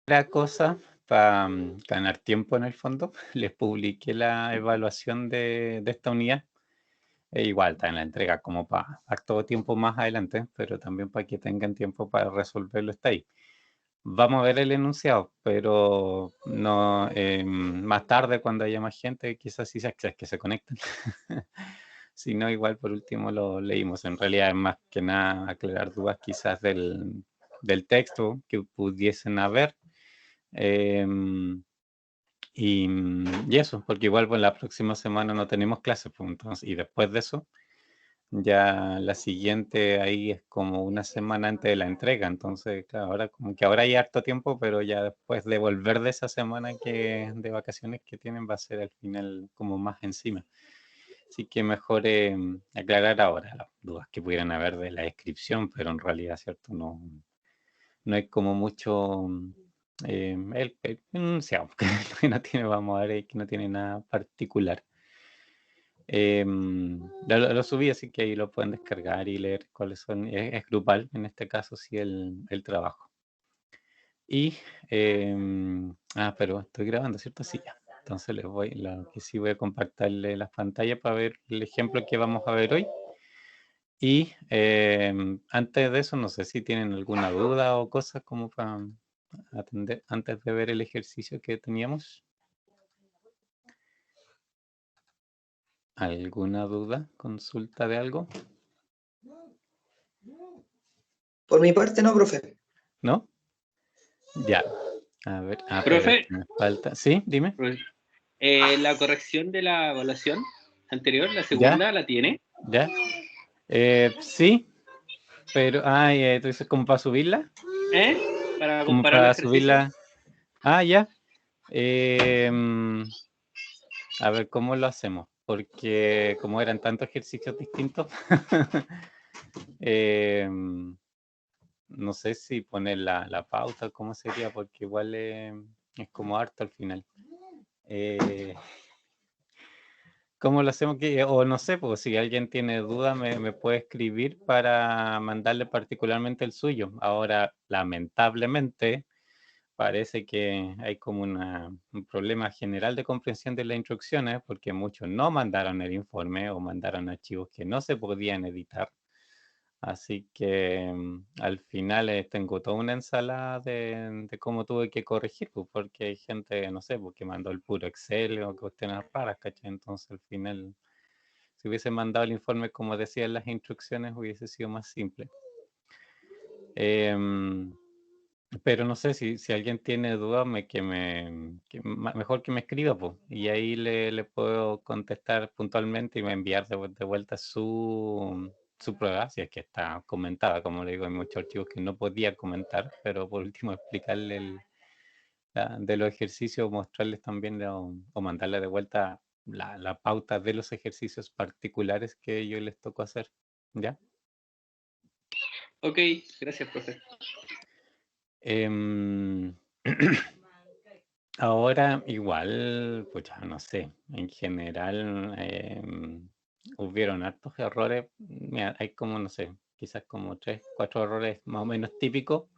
Otra cosa, para ganar tiempo en el fondo, les publiqué la evaluación de esta unidad. Igual está en la entrega como para harto tiempo más adelante, pero también para que tengan tiempo para resolverlo está ahí. Vamos a ver el enunciado, pero no más tarde cuando haya más gente, quizás sí es que se conecten. Si no, igual por último lo leímos. En realidad es más que nada aclarar dudas quizás del texto que pudiesen haber. Y eso, porque igual pues, la próxima semana no tenemos clases, pues, entonces, y después de eso, ya la siguiente ahí es como una semana antes de la entrega, entonces, claro, ahora como que ahora hay harto tiempo, pero ya después de volver de esa semana de vacaciones que tienen va a ser al final como más encima. Así que mejor aclarar ahora las dudas que pudieran haber de la descripción, pero en realidad, ¿cierto? No hay como mucho el enunciado, que no tiene, vamos a ver, que no tiene nada particular. Lo subí, así que ahí lo pueden descargar y leer cuáles son. Es grupal, en este caso, sí, el trabajo. Y, pero estoy grabando, ¿cierto? Sí, ya. Entonces lo que sí voy a compartirle las pantallas para ver el ejemplo que vamos a ver hoy. Y antes de eso, no sé si tienen alguna duda o cosas como para atender antes de ver el ejercicio que teníamos. ¿Alguna duda? ¿Consulta de algo? Por mi parte no, profe. ¿No? Ya. A ver, pero Profe, me falta. ¿Sí? Dime. la corrección de la evaluación anterior, la ¿Ya? segunda, ¿la tiene? ¿Ya? Sí, pero. ¿tú dices como para subirla? Para Como comparar los para ejercicios. subirla. Ya. A ver, ¿cómo lo hacemos? Porque como eran tantos ejercicios distintos, no sé si poner la pauta, ¿cómo sería? Porque igual es como harto al final. ¿Cómo lo hacemos? O no sé, pues si alguien tiene duda me puede escribir para mandarle particularmente el suyo. Ahora, lamentablemente, parece que hay como un problema general de comprensión de las instrucciones porque muchos no mandaron el informe o mandaron archivos que no se podían editar. Así que al final tengo toda una ensalada de cómo tuve que corregir, pues, porque hay gente, no sé, porque mandó el puro Excel o cuestiones raras, ¿cachai? Entonces al final, si hubiese mandado el informe como decían las instrucciones, hubiese sido más simple. Pero no sé si alguien tiene dudas, mejor que me escriba, pues, y ahí le puedo contestar puntualmente y me enviar de vuelta su prueba, si es que está comentada. Como le digo, hay muchos archivos que no podía comentar, pero por último explicarle de los ejercicios, mostrarles también o mandarle de vuelta la pauta de los ejercicios particulares que ellos les tocó hacer. ¿Ya? Ok, gracias, profe. Em, Ahora igual, pues ya no sé, en general hubieron hartos errores. Mira, hay como, no sé, quizás como 3, 4 errores más o menos típicos.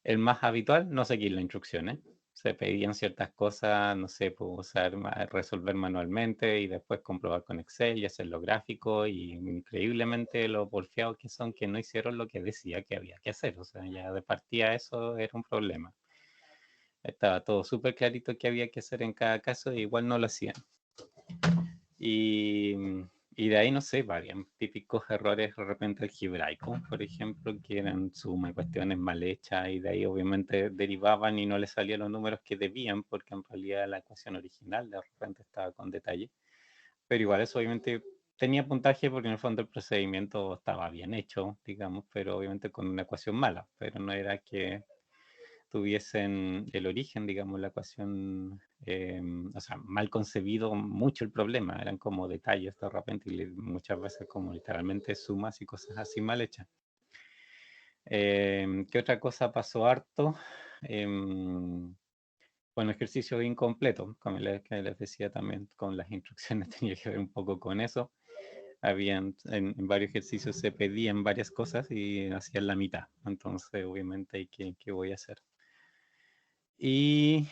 El más habitual, no seguir las instrucciones. Se pedían ciertas cosas, no sé, pues resolver manualmente y después comprobar con Excel y hacerlo gráfico, y increíblemente lo porfiados que son que no hicieron lo que decía que había que hacer. O sea, ya de partida eso era un problema. Estaba todo súper clarito que había que hacer en cada caso e igual no lo hacían. Y, y de ahí, no sé, varios típicos errores de repente algebraico, por ejemplo, que eran suma y cuestiones mal hechas, y de ahí obviamente derivaban y no les salían los números que debían, porque en realidad la ecuación original de repente estaba con detalle. Pero igual eso obviamente tenía puntaje porque en el fondo el procedimiento estaba bien hecho, digamos, pero obviamente con una ecuación mala, pero no era que tuviesen el origen, digamos, la ecuación, o sea, mal concebido mucho el problema, eran como detalles de repente y muchas veces como literalmente sumas y cosas así mal hechas. ¿Qué otra cosa pasó harto? Bueno, ejercicio incompleto, como que les decía también, con las instrucciones tenía que ver un poco con eso. En varios ejercicios se pedían varias cosas y hacían la mitad, entonces obviamente, ¿qué voy a hacer? Y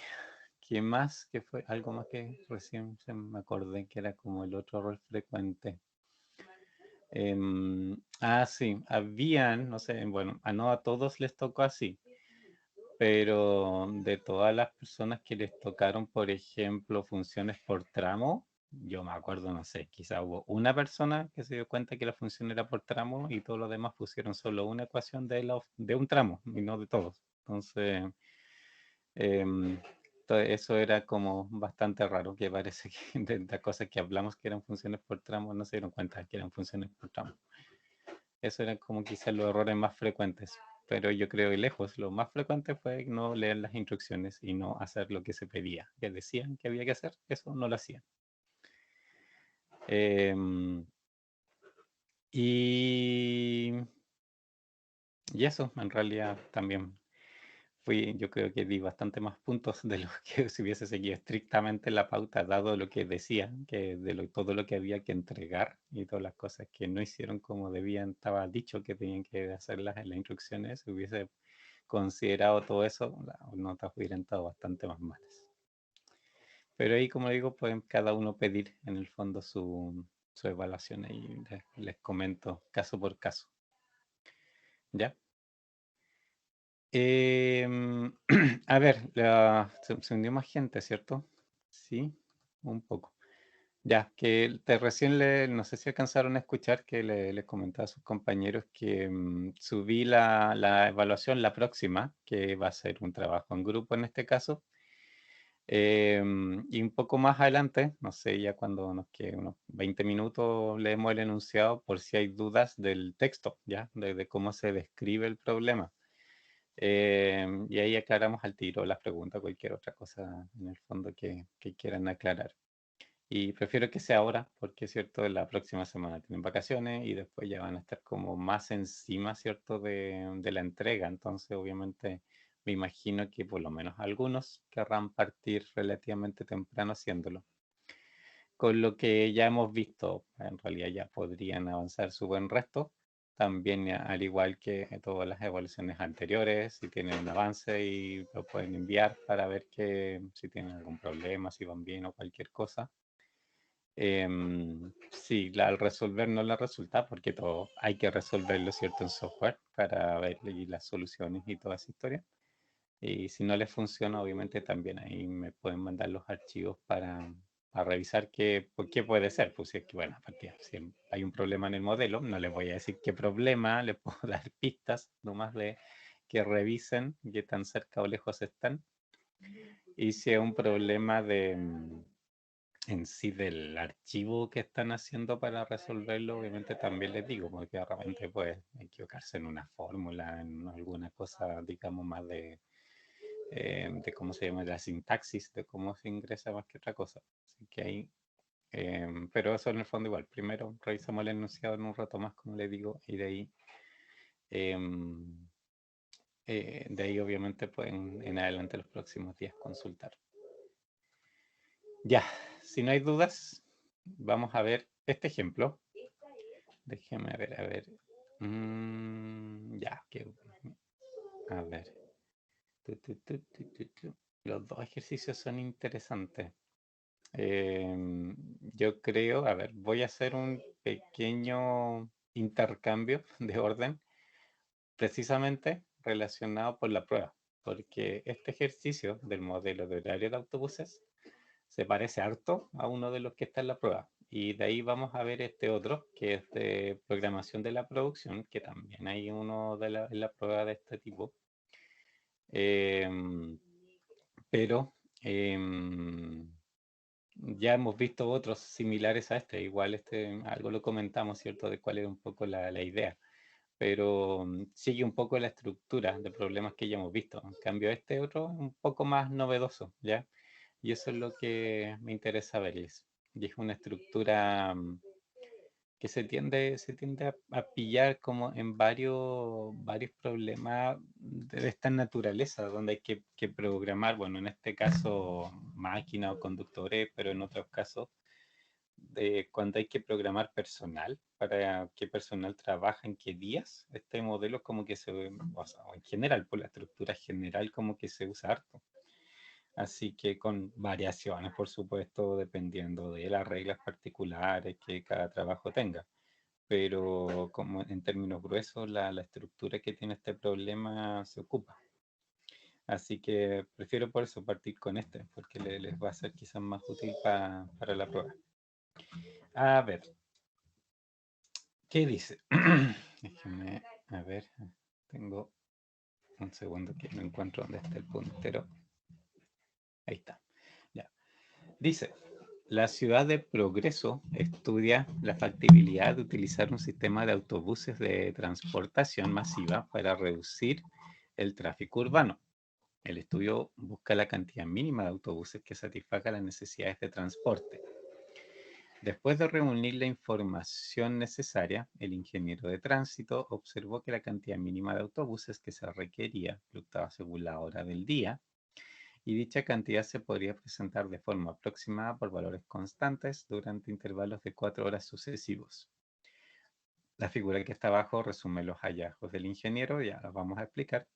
¿qué más? ¿Qué fue? Algo más que recién se me acordé que era como el otro error frecuente. Sí, habían, no sé, bueno, no a todos les tocó así, pero de todas las personas que les tocaron, por ejemplo, funciones por tramo, yo me acuerdo, no sé, quizá hubo una persona que se dio cuenta que la función era por tramo y todos los demás pusieron solo una ecuación de un tramo y no de todos. Entonces, em, eso era como bastante raro, que parece que de las cosas que hablamos que eran funciones por tramo no se dieron cuenta que eran funciones por tramo. Eso eran como quizás los errores más frecuentes. Pero yo creo que lejos, lo más frecuente fue no leer las instrucciones y no hacer lo que se pedía, que decían que había que hacer, eso no lo hacían. Y, y eso, en realidad también yo creo que di bastante más puntos de los que si hubiese seguido estrictamente la pauta, dado lo que decían, que todo lo que había que entregar y todas las cosas que no hicieron como debían, estaba dicho que tenían que hacerlas en las instrucciones, si hubiese considerado todo eso, las notas hubieran estado bastante más malas. Pero ahí, como digo, pueden cada uno pedir en el fondo su evaluación y les comento caso por caso. ¿Ya? A ver, se unió más gente, ¿cierto? Sí, un poco. Ya, que recién no sé si alcanzaron a escuchar que les comentaba a sus compañeros que subí la evaluación, la próxima, que va a ser un trabajo en grupo en este caso. Y un poco más adelante, no sé, ya cuando nos quede unos 20 minutos, leemos el enunciado por si hay dudas del texto, ¿ya? De cómo se describe el problema. Y ahí aclaramos al tiro las preguntas, cualquier otra cosa en el fondo que quieran aclarar. Y prefiero que sea ahora, porque es cierto, la próxima semana tienen vacaciones y después ya van a estar como más encima, ¿cierto?, de la entrega. Entonces, obviamente, me imagino que por lo menos algunos querrán partir relativamente temprano haciéndolo. Con lo que ya hemos visto, en realidad ya podrían avanzar su buen resto. También, al igual que todas las evaluaciones anteriores, si tienen un avance y lo pueden enviar para ver si tienen algún problema, si van bien o cualquier cosa. Sí, al resolver no la resulta, porque todo hay que resolverlo, ¿cierto?, en software para ver las soluciones y toda esa historia. Y si no les funciona, obviamente también ahí me pueden mandar los archivos para revisar por qué puede ser. Pues si es que, bueno, si hay un problema en el modelo, no les voy a decir qué problema, les puedo dar pistas, nomás de que revisen qué tan cerca o lejos están. Y si es un problema en sí del archivo que están haciendo para resolverlo, obviamente también les digo, porque de repente puede equivocarse en una fórmula, en alguna cosa, digamos, más de cómo se llama la sintaxis, de cómo se ingresa más que otra cosa. Así que ahí, pero eso en el fondo igual. Primero revisamos el enunciado en un rato más, como les digo, y em, de ahí obviamente pueden en adelante los próximos días consultar. Ya, si no hay dudas, vamos a ver este ejemplo. Déjeme ver, a ver. Ya, a ver. Los dos ejercicios son interesantes. Yo creo, a ver, voy a hacer un pequeño intercambio de orden precisamente relacionado por la prueba, porque este ejercicio del modelo de horario de autobuses se parece harto a uno de los que está en la prueba. Y de ahí vamos a ver este otro, que es de programación de la producción, que también hay uno en la prueba de este tipo. Pero ya hemos visto otros similares a este. Igual algo lo comentamos, ¿cierto? De cuál es un poco la idea. Pero sigue un poco la estructura de problemas que ya hemos visto. En cambio, este otro es un poco más novedoso, ¿ya? Y eso es lo que me interesa verles. Y es una estructura que se tiende a pillar como en varios problemas de esta naturaleza, donde hay que programar, bueno, en este caso máquina o conductores, pero en otros casos de cuando hay que programar personal, para qué personal trabaja en qué días. Este modelo como que o sea, en general, por la estructura general como que se usa harto. Así que con variaciones, por supuesto, dependiendo de las reglas particulares que cada trabajo tenga. Pero como en términos gruesos, la estructura que tiene este problema se ocupa. Así que prefiero por eso partir con este, porque les va a ser quizás más útil para la prueba. A ver, ¿qué dice? Déjenme, a ver, tengo un segundo que no encuentro dónde está el puntero. Ahí está. Ya. Dice, la ciudad de Progreso estudia la factibilidad de utilizar un sistema de autobuses de transportación masiva para reducir el tráfico urbano. El estudio busca la cantidad mínima de autobuses que satisfaga las necesidades de transporte. Después de reunir la información necesaria, el ingeniero de tránsito observó que la cantidad mínima de autobuses que se requería fluctuaba según la hora del día, y dicha cantidad se podría presentar de forma aproximada por valores constantes durante intervalos de 4 horas sucesivos. La figura que está abajo resume los hallazgos del ingeniero, ya los vamos a explicar.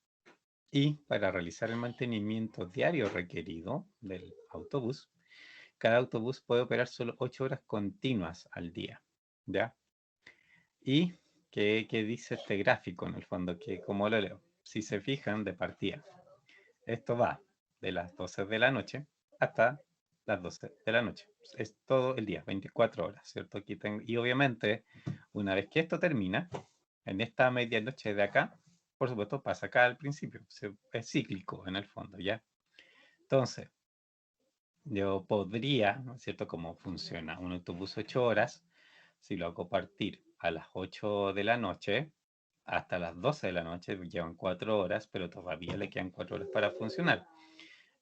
Y para realizar el mantenimiento diario requerido del autobús, cada autobús puede operar solo 8 horas continuas al día, ¿ya? ¿Y qué dice este gráfico en el fondo? Que como lo leo, si se fijan de partida, esto va de las 12 de la noche hasta las 12 de la noche. Es todo el día, 24 horas, ¿cierto? Aquí tengo, y obviamente, una vez que esto termina, en esta medianoche de acá, por supuesto, pasa acá al principio. Es cíclico en el fondo, ¿ya? Entonces, yo podría, ¿no es cierto?, cómo funciona un autobús 8 horas, si lo hago partir a las 8 de la noche hasta las 12 de la noche, llevan 4 horas, pero todavía le quedan 4 horas para funcionar.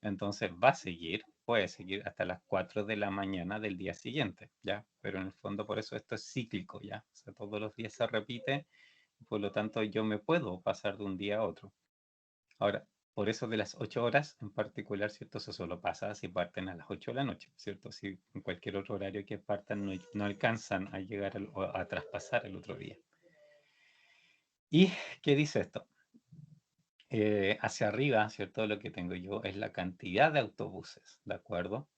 Entonces va a seguir, puede seguir hasta las 4 de la mañana del día siguiente, ¿ya? Pero en el fondo por eso esto es cíclico, ¿ya? O sea, todos los días se repite, por lo tanto yo me puedo pasar de un día a otro. Ahora, por eso de las 8 horas en particular, ¿cierto? Eso solo pasa si parten a las 8 de la noche, ¿cierto? Si en cualquier otro horario que partan no alcanzan a llegar o a traspasar el otro día. ¿Y qué dice esto? Hacia arriba, ¿cierto? Lo que tengo yo es la cantidad de autobuses, ¿de acuerdo?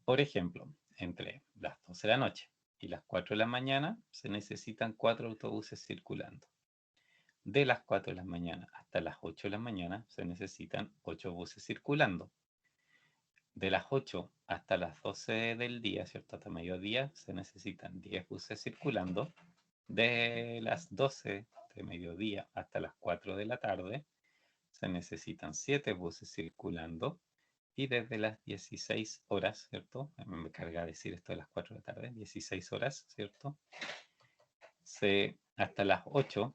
Por ejemplo, entre las 12 de la noche y las 4 de la mañana se necesitan 4 autobuses circulando. De las 4 de la mañana hasta las 8 de la mañana se necesitan 8 buses circulando. De las 8 hasta las 12 del día, ¿cierto? Hasta mediodía se necesitan 10 buses circulando. De las 12 de mediodía hasta las 4 de la tarde se necesitan 7 buses circulando. Y desde las 16 horas, ¿cierto? Me carga decir esto de las 4 de la tarde, 16 horas, ¿cierto? Hasta las 8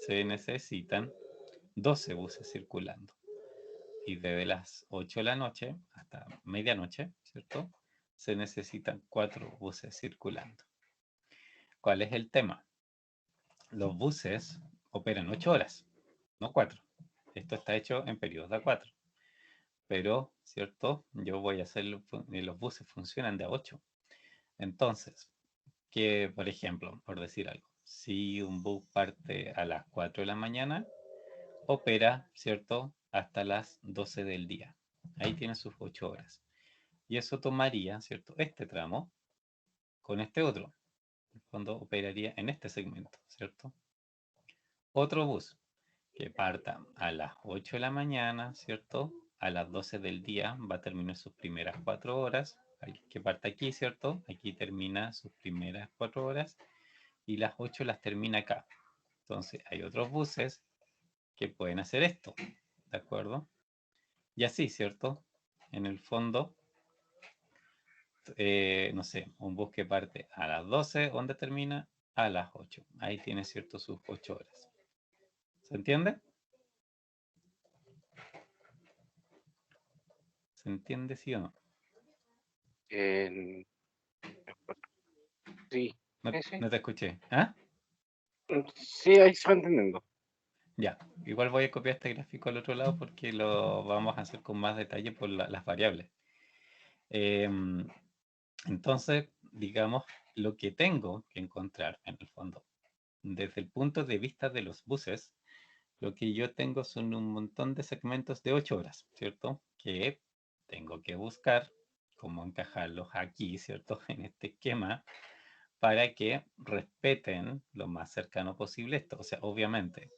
se necesitan 12 buses circulando. Y desde las 8 de la noche hasta medianoche, ¿cierto? Se necesitan 4 buses circulando. ¿Cuál es el tema? Los buses operan 8 horas, no 4. Esto está hecho en periodos de 4. Pero, ¿cierto? Yo voy a hacer, los buses funcionan de a 8. Entonces, que por ejemplo, por decir algo, si un bus parte a las 4 de la mañana, opera, ¿cierto?, hasta las 12 del día. Ahí tiene sus 8 horas. Y eso tomaría, ¿cierto?, este tramo con este otro. Cuando operaría en este segmento, ¿cierto? Otro bus que parta a las 8 de la mañana, ¿cierto? A las 12 del día va a terminar sus primeras 4 horas. Que parte aquí, ¿cierto? Aquí termina sus primeras 4 horas y las 8 las termina acá. Entonces hay otros buses que pueden hacer esto, ¿de acuerdo? Y así, ¿cierto? En el fondo, no sé, un bus que parte a las 12, ¿dónde termina? A las 8. Ahí tiene, ¿cierto?, sus 8 horas. ¿Se entiende? ¿Se entiende, sí o no? Sí, No, sí. no te escuché. ¿Ah? Sí, ahí se va entendiendo. Ya, igual voy a copiar este gráfico al otro lado porque lo vamos a hacer con más detalle por las variables. Entonces, digamos, lo que tengo que encontrar en el fondo, desde el punto de vista de los buses, lo que yo tengo son un montón de segmentos de 8 horas, ¿cierto? Que tengo que buscar cómo encajarlos aquí, ¿cierto? En este esquema, para que respeten lo más cercano posible esto. O sea, obviamente,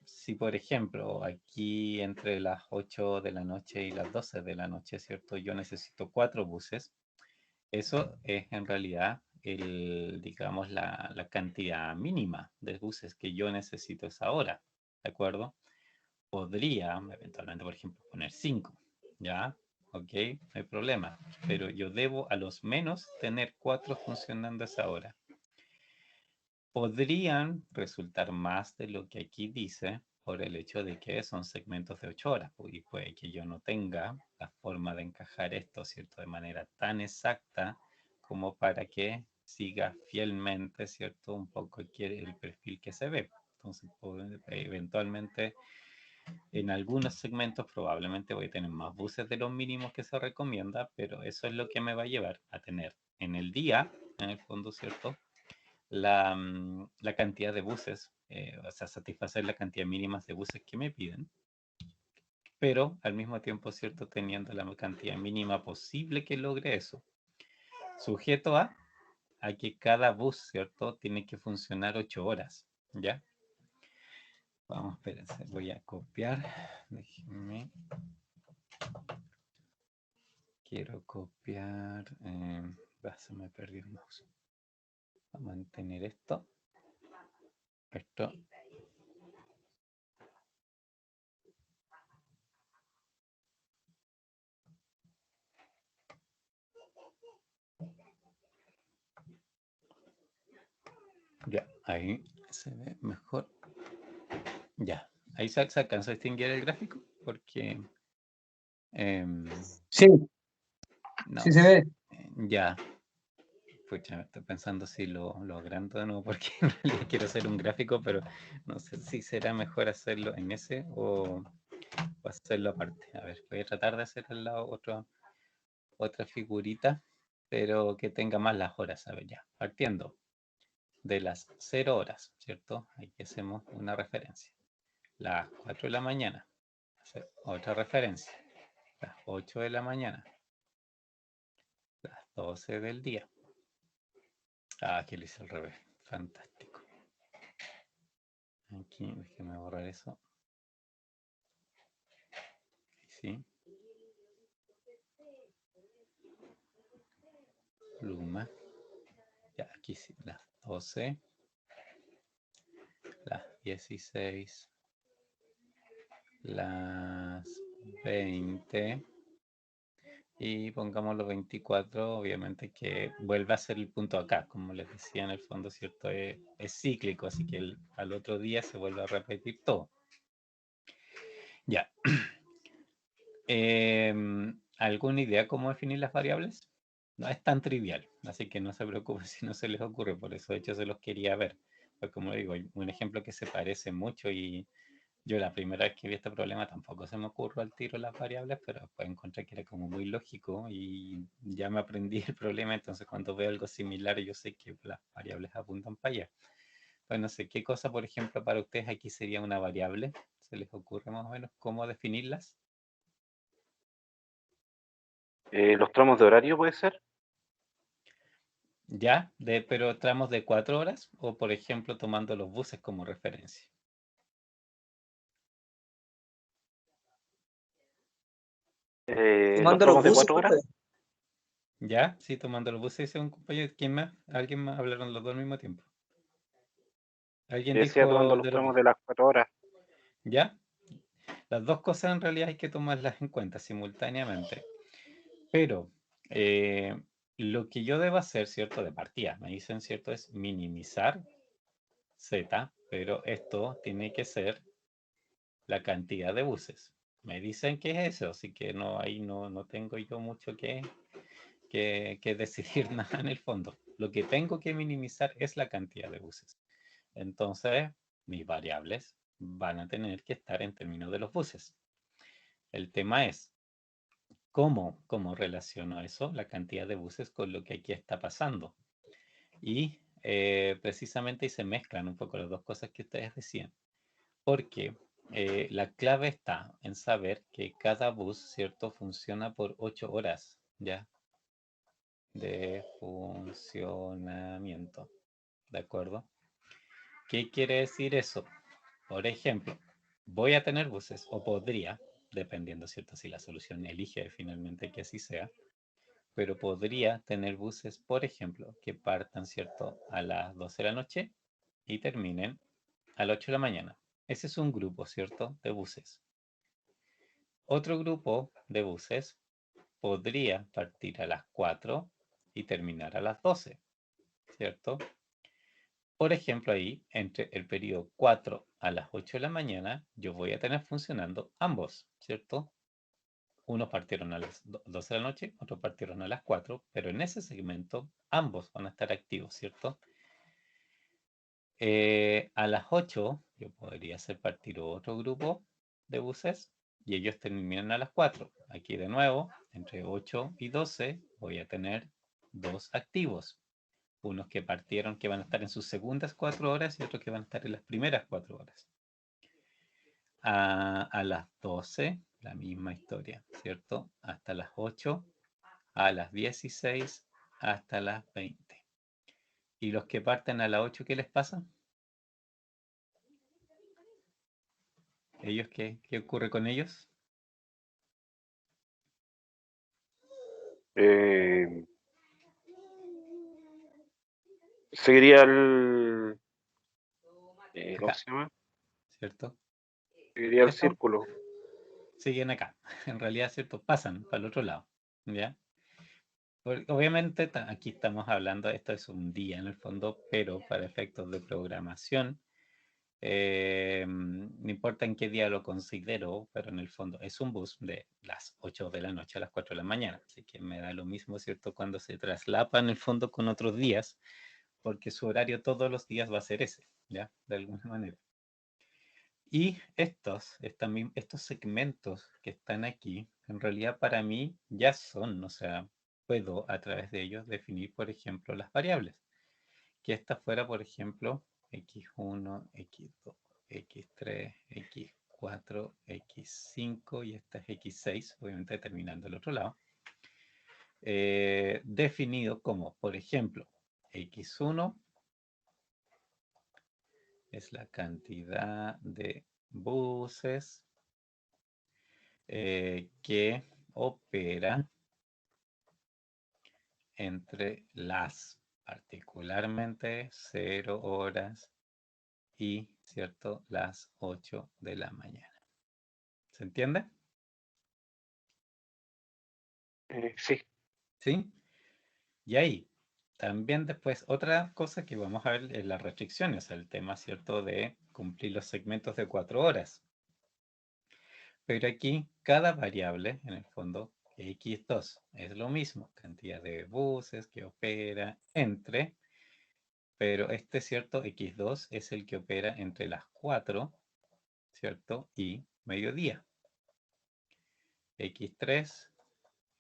si por ejemplo aquí entre las 8 de la noche y las 12 de la noche, ¿cierto? Yo necesito 4 buses. Eso es en realidad digamos, la cantidad mínima de buses que yo necesito esa hora, ¿de acuerdo? Podría eventualmente, por ejemplo, poner 5, ¿ya? Ok, no hay problema. Pero yo debo a los menos tener 4 funcionando a esa hora. Podrían resultar más de lo que aquí dice por el hecho de que son segmentos de 8 horas. Y puede que yo no tenga la forma de encajar esto, ¿cierto? De manera tan exacta como para que siga fielmente, ¿cierto? Un poco el perfil que se ve. Entonces, eventualmente, en algunos segmentos probablemente voy a tener más buses de los mínimos que se recomienda, pero eso es lo que me va a llevar a tener en el día, en el fondo, ¿cierto? La cantidad de buses, o sea, satisfacer la cantidad mínima de buses que me piden, pero al mismo tiempo, ¿cierto? Teniendo la cantidad mínima posible que logre eso. Sujeto a que cada bus, ¿cierto? Tiene que funcionar 8 horas, ¿ya? Vamos, espérense, voy a copiar. Déjenme. Quiero copiar. Se me perdió el mouse. Voy a mantener esto. Esto. Ya, ahí se ve mejor. Ya, ahí se alcanzó a distinguir el gráfico porque... Sí, no, sí se ve. ya, pucha, estoy pensando si lo agrando de nuevo porque en realidad quiero hacer un gráfico, pero no sé si será mejor hacerlo en ese o hacerlo aparte. A ver, voy a tratar de hacer al lado otra figurita, pero que tenga más las horas. A ver, ya, partiendo de las 0 horas, ¿cierto? Aquí hacemos una referencia. Las 4 de la mañana, otra referencia. Las 8 de la mañana, las 12 del día. Ah, aquí lo hice al revés. Fantástico. Aquí, déjeme borrar eso. Sí. Pluma. Ya, aquí sí. Las 12. Las 16. Las 20. Y pongamos los 24, obviamente que vuelve a ser el punto acá, como les decía en el fondo, ¿cierto? Es cíclico, así que al otro día se vuelve a repetir todo. Ya. ¿Alguna idea cómo definir las variables? No es tan trivial, así que no se preocupen si no se les ocurre, por eso de hecho se los quería ver. Pues como digo, un ejemplo que se parece mucho y yo la primera vez que vi este problema tampoco se me ocurrió al tiro las variables, pero después encontré que era como muy lógico y ya me aprendí el problema, entonces cuando veo algo similar yo sé que las variables apuntan para allá. Pues no sé, ¿qué cosa, por ejemplo, para ustedes aquí sería una variable? ¿Se les ocurre más o menos cómo definirlas? ¿Los tramos de horario puede ser? Ya, pero tramos de 4 horas o, por ejemplo, tomando los buses como referencia. ¿Los Tomando los tramos de buses, 4 horas? profe. Ya, sí, tomando los buses, dice un compañero. ¿Quién más? ¿Alguien más? Hablaron los dos al mismo tiempo. ¿Alguien Decía tomando dijo los de los tramos buses? de las 4 horas. ¿Ya? Las dos cosas en realidad hay que tomarlas en cuenta simultáneamente. Pero lo que yo debo hacer, ¿cierto? De partida, me dicen, ¿cierto? Es minimizar Z, pero esto tiene que ser la cantidad de buses. Me dicen que es eso, así que no, ahí no tengo yo mucho que decidir nada en el fondo. Lo que tengo que minimizar es la cantidad de buses. Entonces, mis variables van a tener que estar en términos de los buses. El tema es, ¿cómo relaciono eso, la cantidad de buses, con lo que aquí está pasando? Y precisamente ahí se mezclan un poco las dos cosas que ustedes decían. Porque La clave está en saber que cada bus, ¿cierto?, funciona por 8 horas, ¿ya? De funcionamiento, ¿de acuerdo? ¿Qué quiere decir eso? Por ejemplo, voy a tener buses, o podría, dependiendo, ¿cierto?, si la solución elige finalmente que así sea, pero podría tener buses, por ejemplo, que partan, ¿cierto?, a las 12 de la noche y terminen a las 8 de la mañana. Ese es un grupo, ¿cierto?, de buses. Otro grupo de buses podría partir a las 4 y terminar a las 12, ¿cierto? Por ejemplo, ahí, entre el periodo 4 a las 8 de la mañana, yo voy a tener funcionando ambos, ¿cierto? Unos partieron a las 12 de la noche, otros partieron a las 4, pero en ese segmento ambos van a estar activos, ¿cierto? A las 8 yo podría hacer partir otro grupo de buses y ellos terminan a las 4. Aquí de nuevo, entre 8 y 12 voy a tener dos activos. Unos que partieron que van a estar en sus segundas 4 horas y otros que van a estar en las primeras 4 horas. A las 12, la misma historia, ¿cierto? Hasta las 8, a las 16, hasta las 20. ¿Y los que parten a las 8, qué les pasa? ¿Ellos qué ocurre con ellos? Seguiría el... ¿cómo Acá, se llama? ¿cierto? Seguiría el Esto círculo. siguen acá. En realidad, ¿cierto? Pasan para el otro lado, ¿ya? Obviamente, aquí estamos hablando, esto es un día en el fondo, pero para efectos de programación, no importa en qué día lo considero, pero en el fondo es un bus de las 8 de la noche a las 4 de la mañana. Así que me da lo mismo, ¿cierto? Cuando se traslapa en el fondo con otros días, porque su horario todos los días va a ser ese, ¿ya? De alguna manera. Y estos segmentos que están aquí, en realidad para mí ya son, o sea, puedo a través de ellos definir, por ejemplo, las variables. Que esta fuera, por ejemplo, x1, x2, x3, x4, x5 y esta es x6, obviamente terminando el otro lado. Definido como, por ejemplo, x1 es la cantidad de buses que opera entre las particularmente 0 horas y, ¿cierto?, las 8 de la mañana. ¿Se entiende? Sí. ¿Sí? Y ahí, también después, otra cosa que vamos a ver es las restricciones, el tema, ¿cierto?, de cumplir los segmentos de 4 horas. Pero aquí, cada variable, en el fondo, x2, es lo mismo, cantidad de buses que opera entre, pero este, ¿cierto?, x2 es el que opera entre las 4, ¿cierto?, y mediodía. x3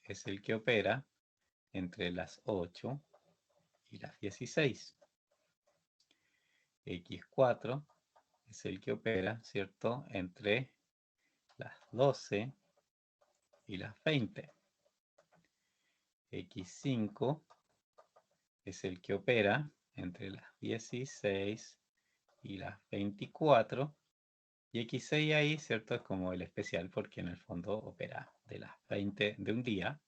es el que opera entre las 8 y las 16. x4 es el que opera, ¿cierto?, entre las 12 y las 20. x5 es el que opera entre las 16 y las 24. Y x6 ahí, ¿cierto?, es como el especial porque en el fondo opera de las 20 de un día,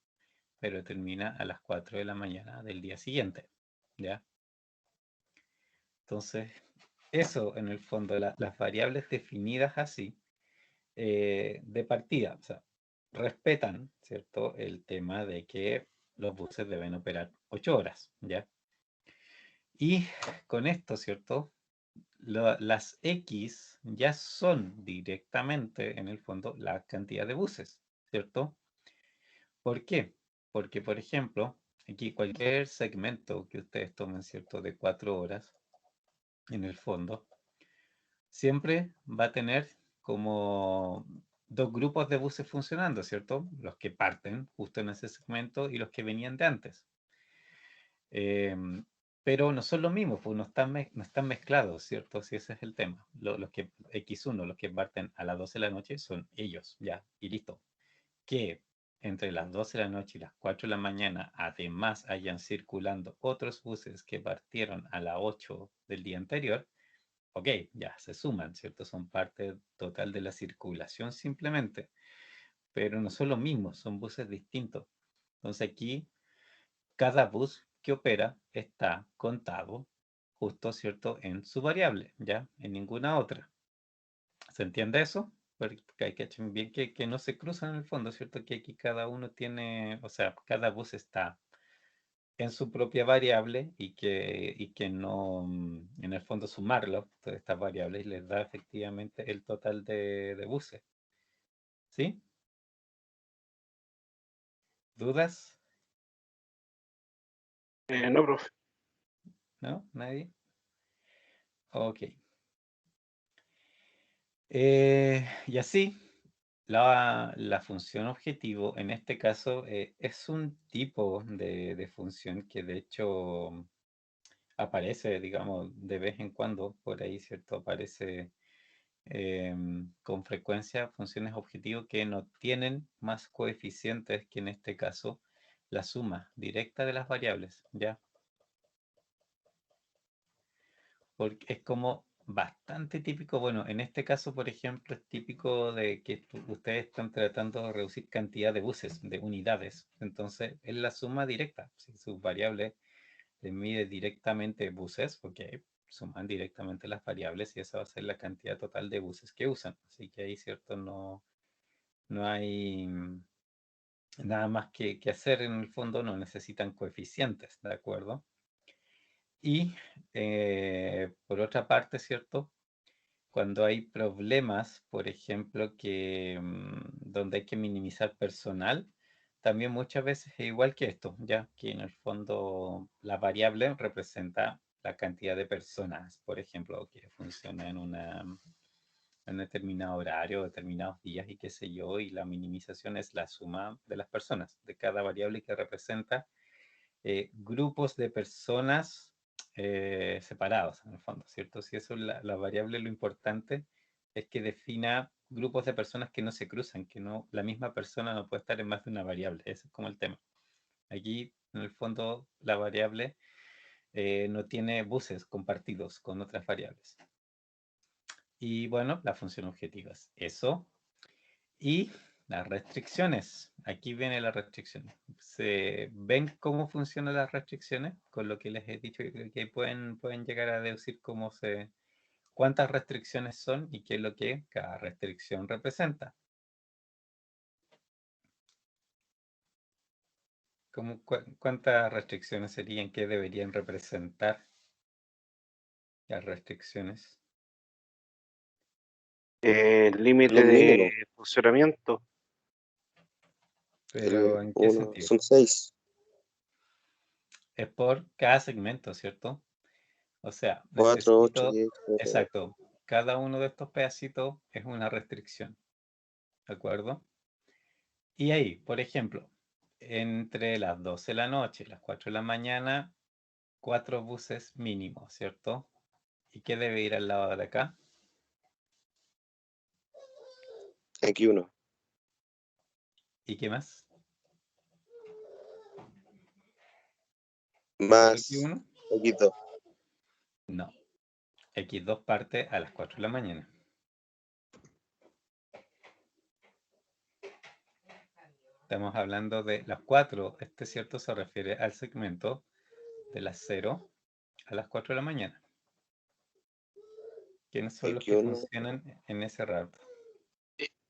pero termina a las 4 de la mañana del día siguiente, ¿ya? Entonces, eso en el fondo, las variables definidas así, de partida, o sea, respetan, ¿cierto?, el tema de que los buses deben operar 8 horas, ¿ya? Y con esto, ¿cierto?, las X ya son directamente, en el fondo, la cantidad de buses, ¿cierto? ¿Por qué? Porque, por ejemplo, aquí cualquier segmento que ustedes tomen, ¿cierto?, de 4 horas, en el fondo, siempre va a tener como dos grupos de buses funcionando, ¿cierto? Los que parten justo en ese segmento y los que venían de antes. pero no son los mismos, pues no están mezclados, ¿cierto? Si ese es el tema. Los que X1, los que parten a las 12 de la noche son ellos, ya, y listo. Que entre las 12 de la noche y las 4 de la mañana, además hayan circulando otros buses que partieron a las 8 del día anterior, ok, ya se suman, ¿cierto? Son parte total de la circulación simplemente, pero no son los mismos, son buses distintos. Entonces aquí cada bus que opera está contado justo, ¿cierto?, en su variable, ¿ya? En ninguna otra. ¿Se entiende eso? Porque hay que echar bien que no se cruzan en el fondo, ¿cierto? Que aquí cada uno tiene, o sea, cada bus está en su propia variable y que no, en el fondo sumarlo, todas estas variables, les da efectivamente el total de buses. ¿Sí? ¿Dudas? No, profe. ¿No? ¿Nadie? Ok. Y así, la función objetivo, en este caso, es un tipo de función que de hecho aparece, digamos, de vez en cuando, por ahí, ¿cierto? Aparece con frecuencia funciones objetivo que no tienen más coeficientes que en este caso la suma directa de las variables, ¿ya? Porque es como bastante típico, bueno, en este caso, por ejemplo, es típico de que ustedes están tratando de reducir cantidad de buses, de unidades. Entonces, es la suma directa. Si sus variables le mide directamente buses, porque suman directamente las variables y esa va a ser la cantidad total de buses que usan. Así que ahí, cierto, no hay nada más que hacer en el fondo, no necesitan coeficientes, ¿de acuerdo? Y por otra parte, ¿cierto? Cuando hay problemas, por ejemplo, donde hay que minimizar personal, también muchas veces es igual que esto, ya que en el fondo la variable representa la cantidad de personas, por ejemplo, que funcionan en un determinado horario, determinados días y qué sé yo, y la minimización es la suma de las personas, de cada variable que representa grupos de personas separados, en el fondo, ¿cierto? Si eso es la variable, lo importante es que defina grupos de personas que no se cruzan, que no, la misma persona no puede estar en más de una variable, ese es como el tema. Aquí, en el fondo, la variable no tiene buses compartidos con otras variables. Y bueno, la función objetiva es eso. Y las restricciones. Aquí viene la restricción. ¿Se ven cómo funcionan las restricciones? Con lo que les he dicho, que pueden llegar a deducir cuántas restricciones son y qué es lo que cada restricción representa. ¿Cuántas restricciones serían? ¿Qué deberían representar las restricciones? El límite Los de mínimos. funcionamiento. Pero ¿en qué Uno, sentido? son 6. Es por cada segmento, ¿cierto? O sea, 4, 8, necesito, 10, 9. exacto, cada uno de estos pedacitos es una restricción, ¿de acuerdo? Y ahí, por ejemplo, entre las 12 de la noche y las 4 de la mañana, 4 buses mínimos, ¿cierto? ¿Y qué debe ir al lado de acá? X1. ¿Y qué más? ¿Solo Más X1? X2. No. X2 parte a las 4 de la mañana. Estamos hablando de las 4. Este, ¿cierto? Se refiere al segmento de las 0 a las 4 de la mañana. ¿Quiénes son los que X1. funcionan en ese rato?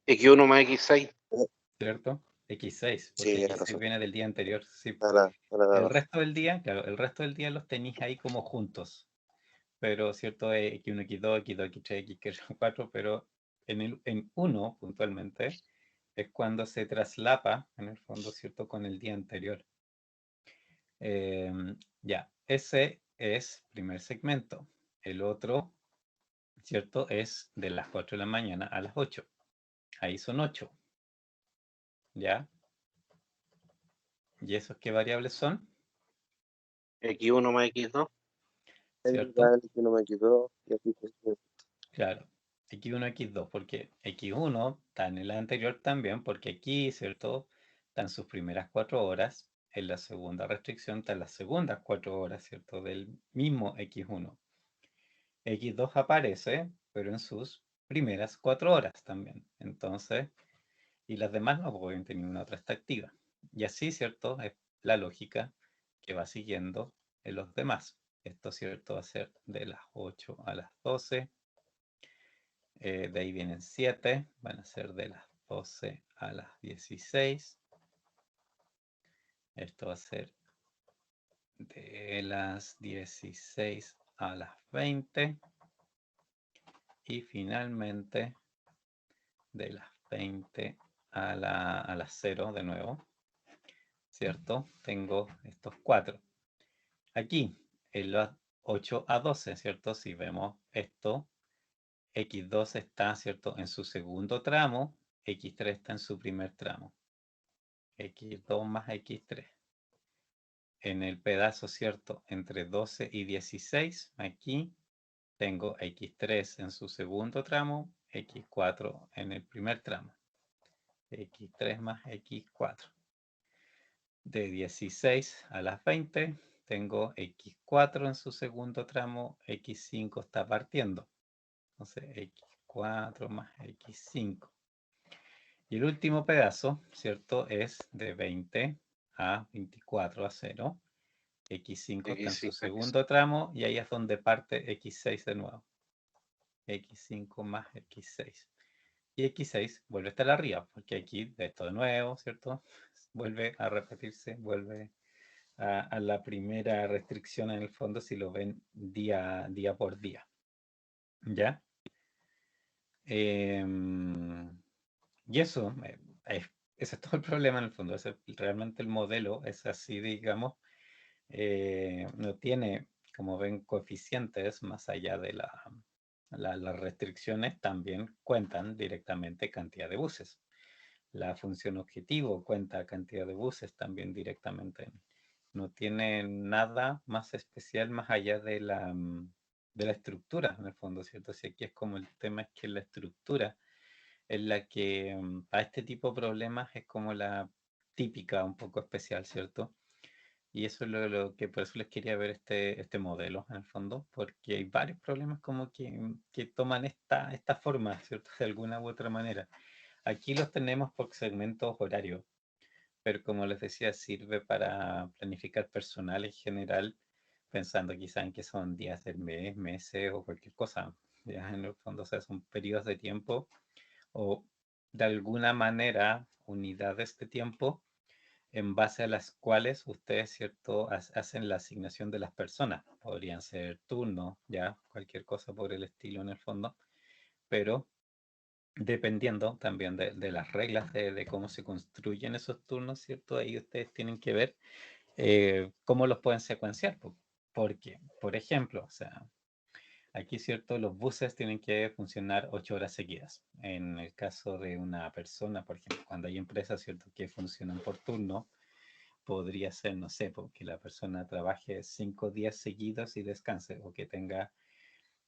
X1 más X6. ¿Cierto? X6, Sí, porque tiene X6 razón. viene del día anterior. Sí. A la de El abajo. resto del día, claro, el resto del día los tenéis ahí como juntos. Pero, ¿cierto? X1, X2, X2, X3, X4, pero en uno, puntualmente, es cuando se traslapa, en el fondo, ¿cierto? Con el día anterior. Ya, ese es primer segmento. El otro, ¿cierto? Es de las 4 de la mañana a las 8. Ahí son 8. ¿Ya? ¿Y esos qué variables son? X1 más X2. ¿cierto? X1 más X2 y así sucesivamente. Claro, X1, X2, porque X1 está en el anterior también, porque aquí, ¿cierto? Están sus primeras 4 horas, en la segunda restricción están las segundas 4 horas, ¿cierto? Del mismo X1. X2 aparece, pero en sus primeras 4 horas también. Entonces, y las demás no, porque obviamente ninguna otra está activa. Y así, ¿cierto? Es la lógica que va siguiendo en los demás. Esto, ¿cierto? Va a ser de las 8 a las 12. De ahí vienen 7, van a ser de las 12 a las 16. Esto va a ser de las 16 a las 20. Y finalmente de las 20 a las 0 de nuevo, ¿cierto? Tengo estos 4. Aquí, en las 8 a 12, ¿cierto? Si vemos esto, X2 está, ¿cierto? En su segundo tramo, X3 está en su primer tramo. X2 más X3. En el pedazo, ¿cierto? Entre 12 y 16, aquí tengo X3 en su segundo tramo, X4 en el primer tramo. X3 más X4. De 16 a las 20 tengo X4 en su segundo tramo, X5 está partiendo. Entonces X4 más X5. Y el último pedazo, ¿cierto? Es de 20 a 24 a 0. X5 está en su X5, segundo tramo y ahí es donde parte X6 de nuevo. X5 más X6. Y X6 vuelve a estar arriba, porque aquí de esto de nuevo, ¿cierto? Vuelve a repetirse, vuelve a la primera restricción en el fondo si lo ven día por día. ¿Ya? Y eso, ese es todo el problema en el fondo. Realmente el modelo es así, digamos. No tiene, como ven, coeficientes más allá de las restricciones, también cuentan directamente cantidad de buses. La función objetivo cuenta cantidad de buses también directamente. No tiene nada más especial más allá de la estructura, en el fondo, ¿cierto? Si aquí es como el tema es que la estructura es la que para este tipo de problemas es como la típica, un poco especial, ¿cierto? Y eso es lo que por eso les quería ver este modelo, en el fondo, porque hay varios problemas como que toman esta forma, ¿cierto? De alguna u otra manera. Aquí los tenemos por segmentos horarios, pero como les decía, sirve para planificar personal en general, pensando quizá en que son días del mes, meses o cualquier cosa. Ya en el fondo, o sea, son periodos de tiempo o de alguna manera unidades de tiempo en base a las cuales ustedes, ¿cierto?, hacen la asignación de las personas. Podrían ser turnos, ya, cualquier cosa por el estilo en el fondo, pero dependiendo también de las reglas de cómo se construyen esos turnos, ¿cierto? Ahí ustedes tienen que ver cómo los pueden secuenciar. Porque, por ejemplo, o sea, aquí, ¿cierto? Los buses tienen que funcionar 8 horas seguidas. En el caso de una persona, por ejemplo, cuando hay empresas, ¿cierto?, que funcionan por turno, podría ser, no sé, porque la persona trabaje 5 días seguidos y descanse, o que tenga,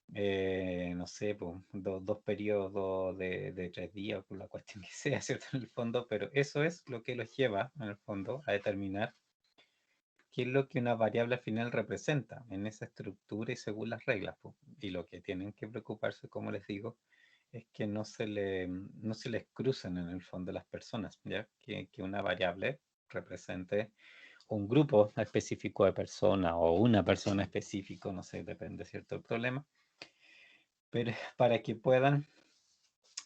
no sé, dos periodos de 3 días, por la cuestión que sea, ¿cierto? En el fondo, pero eso es lo que los lleva, en el fondo, a determinar qué es lo que una variable al final representa en esa estructura y según las reglas. Y lo que tienen que preocuparse, como les digo, es que no se les crucen en el fondo las personas, ¿ya? Que una variable represente un grupo específico de personas o una persona específica, no sé, depende, ¿cierto?, el problema, pero para que puedan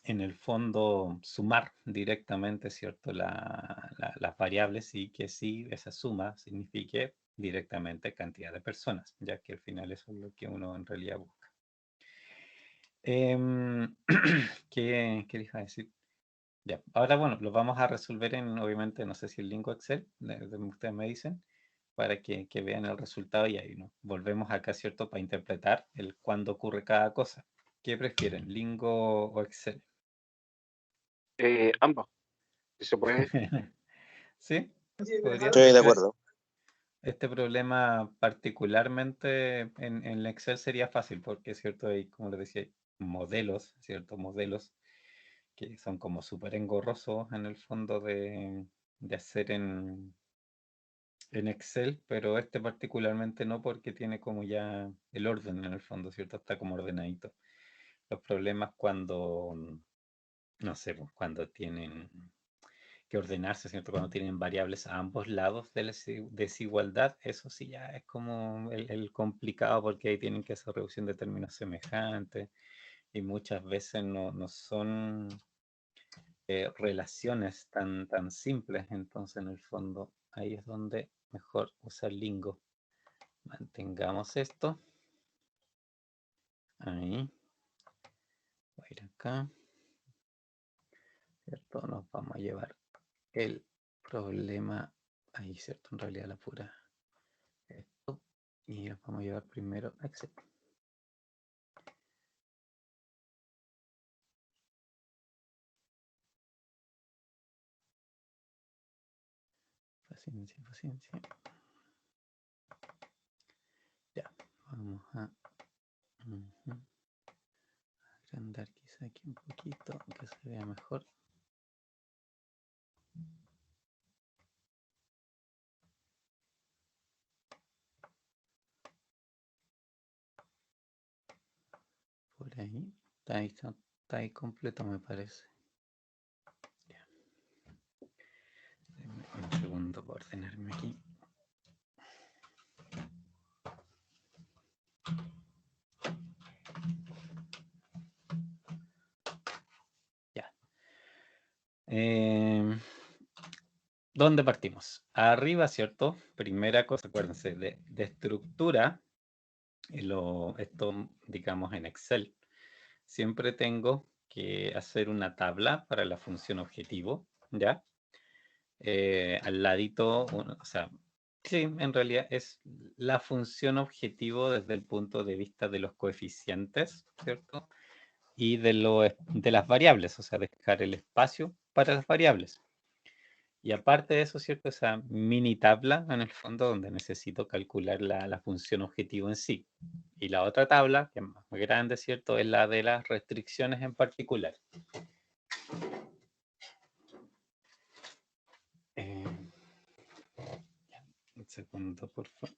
en el fondo sumar directamente, ¿cierto?, las variables y que sí esa suma signifique directamente cantidad de personas, ya que al final eso es lo que uno en realidad busca. ¿Qué les iba a decir? Ya, ahora bueno, lo vamos a resolver en, obviamente, no sé si el link o Excel, ustedes me dicen, para que vean el resultado y ahí ¿no? Volvemos acá, ¿cierto? Para interpretar el cuándo ocurre cada cosa. ¿Qué prefieren, Lingo o Excel? Ambos, si se puede. ¿Sí? ¿Podrían? Estoy de acuerdo. Este problema particularmente en Excel sería fácil porque, ¿cierto? Hay, como les decía, modelos, ¿cierto? Modelos que son como súper engorrosos en el fondo de hacer en Excel, pero este particularmente no porque tiene como ya el orden en el fondo, ¿cierto? Está como ordenadito. Los problemas cuando, no sé, pues, cuando tienen que ordenarse, ¿cierto? Cuando tienen variables a ambos lados de la desigualdad, eso sí ya es como el complicado porque ahí tienen que hacer reducción de términos semejantes y muchas veces no son relaciones tan simples, entonces en el fondo ahí es donde mejor usar Lingo. Mantengamos esto. Ahí. Voy a ir acá. ¿Cierto? Nos vamos a llevar el problema ahí, ¿cierto? En realidad la pura esto. Y nos vamos a llevar primero a Excel. Paciencia, paciencia. Ya, vamos a agrandar quizá aquí un poquito, que se vea mejor. Por ahí. Está ahí completo, me parece. Ya. Denme un segundo para ordenarme aquí. Ya. ¿Dónde partimos? Arriba, ¿cierto? Primera cosa, acuérdense, de estructura, esto, digamos, en Excel. Siempre tengo que hacer una tabla para la función objetivo, ¿ya? Al ladito, o sea, sí, en realidad es la función objetivo desde el punto de vista de los coeficientes, ¿cierto? Y de las variables, o sea, dejar el espacio para las variables. Y aparte de eso, ¿cierto? Esa mini tabla en el fondo donde necesito calcular la función objetivo en sí. Y la otra tabla, que es más grande, ¿cierto? Es la de las restricciones en particular. Un segundo, por favor.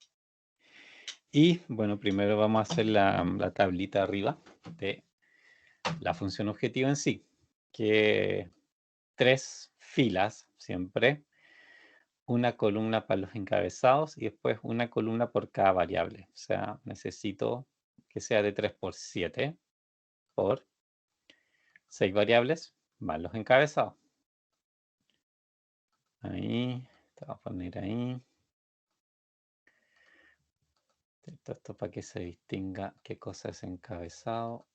Y bueno, primero vamos a hacer la tablita arriba de la función objetivo en sí, que 3 filas siempre, una columna para los encabezados y después una columna por cada variable. O sea, necesito que sea de 3 por 7 por 6 variables más los encabezados. Ahí, te voy a poner ahí. Esto para que se distinga qué cosa es encabezado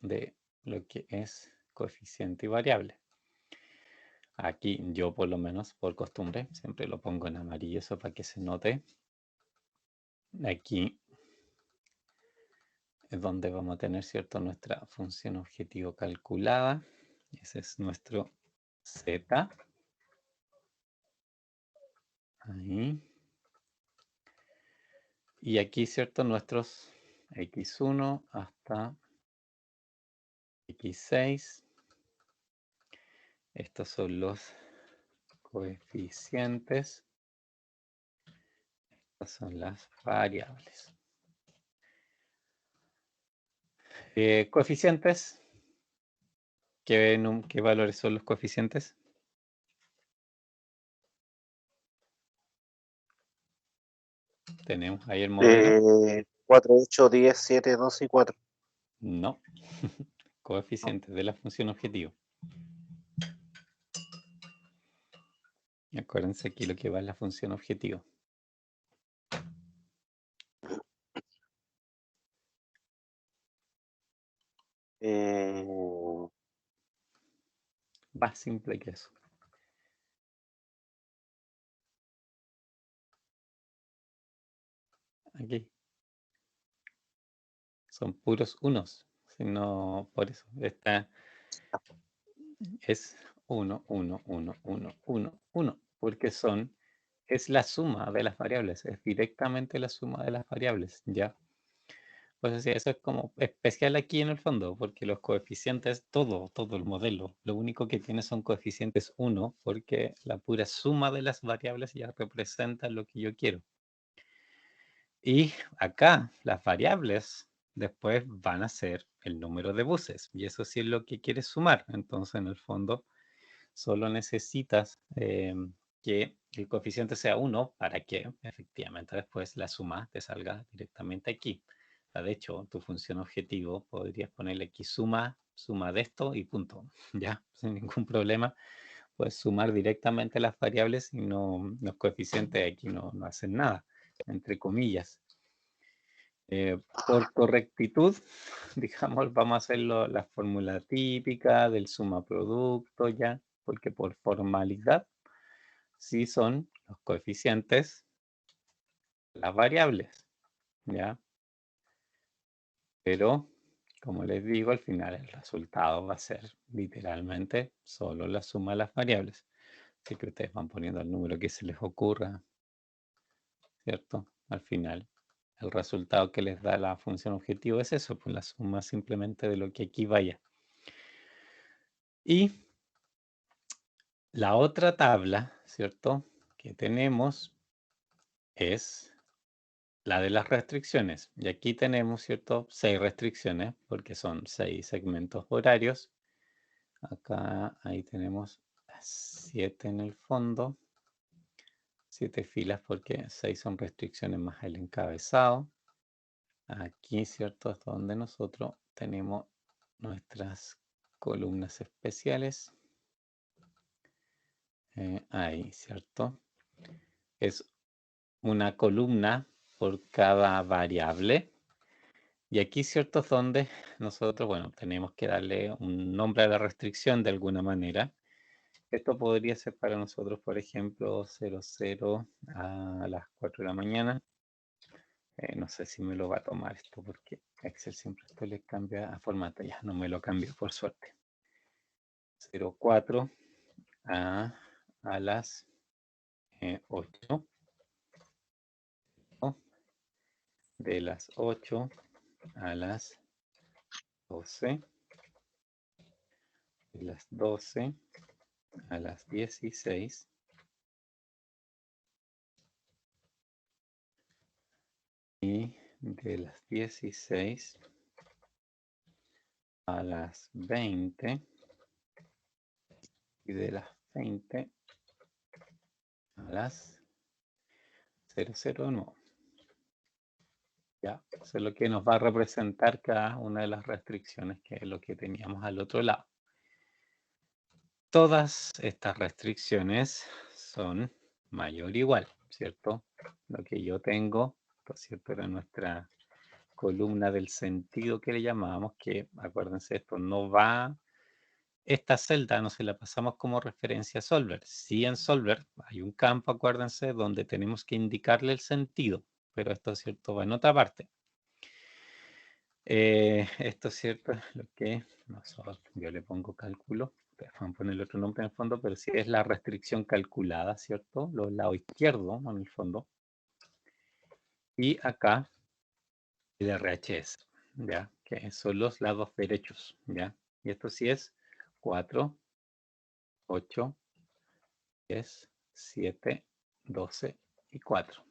de lo que es coeficiente y variable. Aquí yo por lo menos por costumbre siempre lo pongo en amarillo, eso para que se note. Aquí es donde vamos a tener, ¿cierto?, nuestra función objetivo calculada. Ese es nuestro Z. Ahí. Y aquí, ¿cierto?, nuestros X1 hasta X6. Estos son los coeficientes. Estas son las variables. Coeficientes. ¿Qué valores son los coeficientes? Tenemos ahí el modelo. 4, 8, 10, 7, 2 y 4. No. Coeficientes de la función objetivo. Acuérdense aquí lo que va en la función objetivo. Más simple que eso. Aquí. Son puros unos. Sino por eso. Esta es 1, 1, 1, 1, 1, 1. Porque son es la suma de las variables, es directamente la suma de las variables, ¿ya? Pues sí, eso es como especial aquí en el fondo, porque los coeficientes, todo el modelo, lo único que tiene son coeficientes 1, porque la pura suma de las variables ya representa lo que yo quiero. Y acá las variables después van a ser el número de buses, y eso sí es lo que quieres sumar. Entonces, en el fondo, solo necesitas que el coeficiente sea 1 para que efectivamente después la suma te salga directamente aquí. De hecho, tu función objetivo podrías ponerle aquí suma de esto y punto. Ya, sin ningún problema. Puedes sumar directamente las variables y los coeficientes aquí no hacen nada, entre comillas. Por correctitud, digamos, vamos a hacer la fórmula típica del suma producto ya, porque por formalidad sí son los coeficientes las variables, ¿ya? Pero, como les digo, al final el resultado va a ser literalmente solo la suma de las variables. Así que ustedes van poniendo el número que se les ocurra, ¿cierto? Al final, el resultado que les da la función objetivo es eso, pues la suma simplemente de lo que aquí vaya. Y la otra tabla, ¿cierto?, que tenemos es la de las restricciones. Y aquí tenemos, ¿cierto?, 6 restricciones, porque son 6 segmentos horarios. Acá, ahí tenemos 7 en el fondo. 7 filas porque 6 son restricciones más el encabezado. Aquí, ¿cierto?, es donde nosotros tenemos nuestras columnas especiales. Ahí, ¿cierto? Es una columna por cada variable. Y aquí, ¿cierto?, es donde nosotros, bueno, tenemos que darle un nombre a la restricción de alguna manera. Esto podría ser para nosotros, por ejemplo, 00 a las 4 de la mañana. No sé si me lo va a tomar esto porque Excel siempre esto le cambia a formato. Ya no me lo cambió, por suerte. 04 a las 8. De las 8 a las 12. De las 12 a las 16. Y de las 16 a las 20. Y de las 20 a las 00 no. Ya, eso es lo que nos va a representar cada una de las restricciones, que es lo que teníamos al otro lado. Todas estas restricciones son mayor o igual, ¿cierto? Lo que yo tengo, por cierto, era nuestra columna del sentido que le llamábamos, que acuérdense, esto no va, esta celda no se la pasamos como referencia a Solver. Sí, en Solver hay un campo, acuérdense, donde tenemos que indicarle el sentido, pero esto, ¿cierto?, va en otra parte. Esto es cierto, lo que nosotros, yo le pongo cálculo, ustedes van a ponerle otro nombre en el fondo, pero sí es la restricción calculada, ¿cierto? Los lados izquierdos, en el fondo. Y acá el RHS, ¿ya? Que son los lados derechos, ¿ya? Y esto sí es 4, 8, 10, 7, 12 y 4,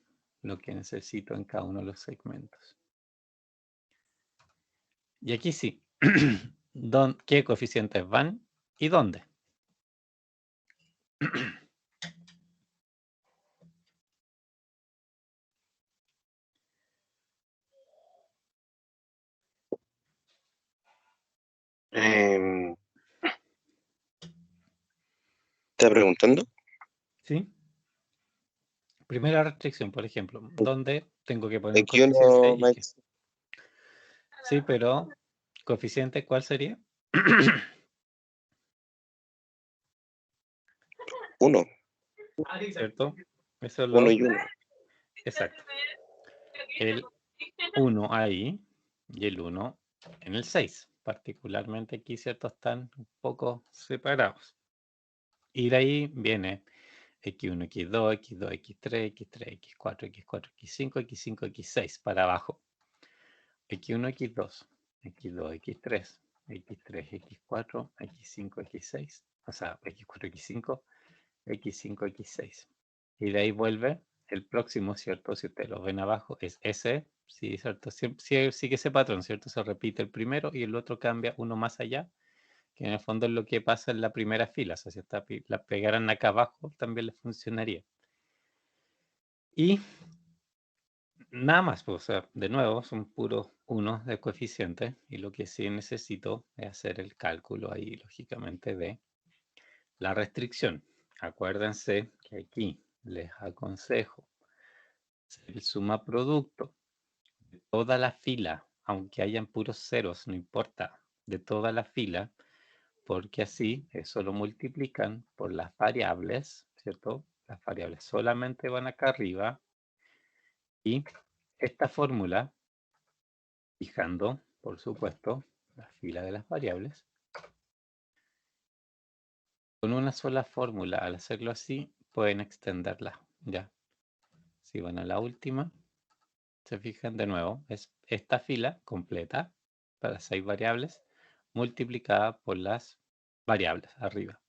lo que necesito en cada uno de los segmentos. Y aquí sí, ¿qué coeficientes van y dónde? ¿Está preguntando? ¿Sí? Primera restricción, por ejemplo, ¿dónde tengo que poner un Aquí uno, coeficiente y qué? Max, Sí, pero ¿coeficiente cuál sería? uno, ¿Cierto? Eso es uno y uno. exacto. El 1 ahí y el 1 en el 6. Particularmente aquí, ¿cierto? Están un poco separados. Y de ahí viene X1, X2, X2, X3, X3, X4, X4, X5, X5, X6 para abajo. X1, X2, X2, X3, X3, X4, X5, X6, o sea, X4, X5, X5, X6. Y de ahí vuelve el próximo, ¿cierto? Si ustedes lo ven abajo, es ese, sí, ¿cierto? Sigue ese patrón, ¿cierto? Se repite el primero y el otro cambia uno más allá, que en el fondo es lo que pasa en la primera fila. O sea, si la pegaran acá abajo, también les funcionaría. Y nada más, pues, o sea, de nuevo, son puros unos de coeficiente y lo que sí necesito es hacer el cálculo ahí, lógicamente, de la restricción. Acuérdense que aquí les aconsejo el suma producto de toda la fila, aunque hayan puros ceros, no importa, de toda la fila, porque así eso lo multiplican por las variables, ¿cierto? Las variables solamente van acá arriba y esta fórmula, fijando, por supuesto, la fila de las variables, con una sola fórmula, al hacerlo así, pueden extenderla, ¿ya? Si van a la última, se fijan de nuevo, es esta fila completa para 6 variables multiplicada por las variables arriba.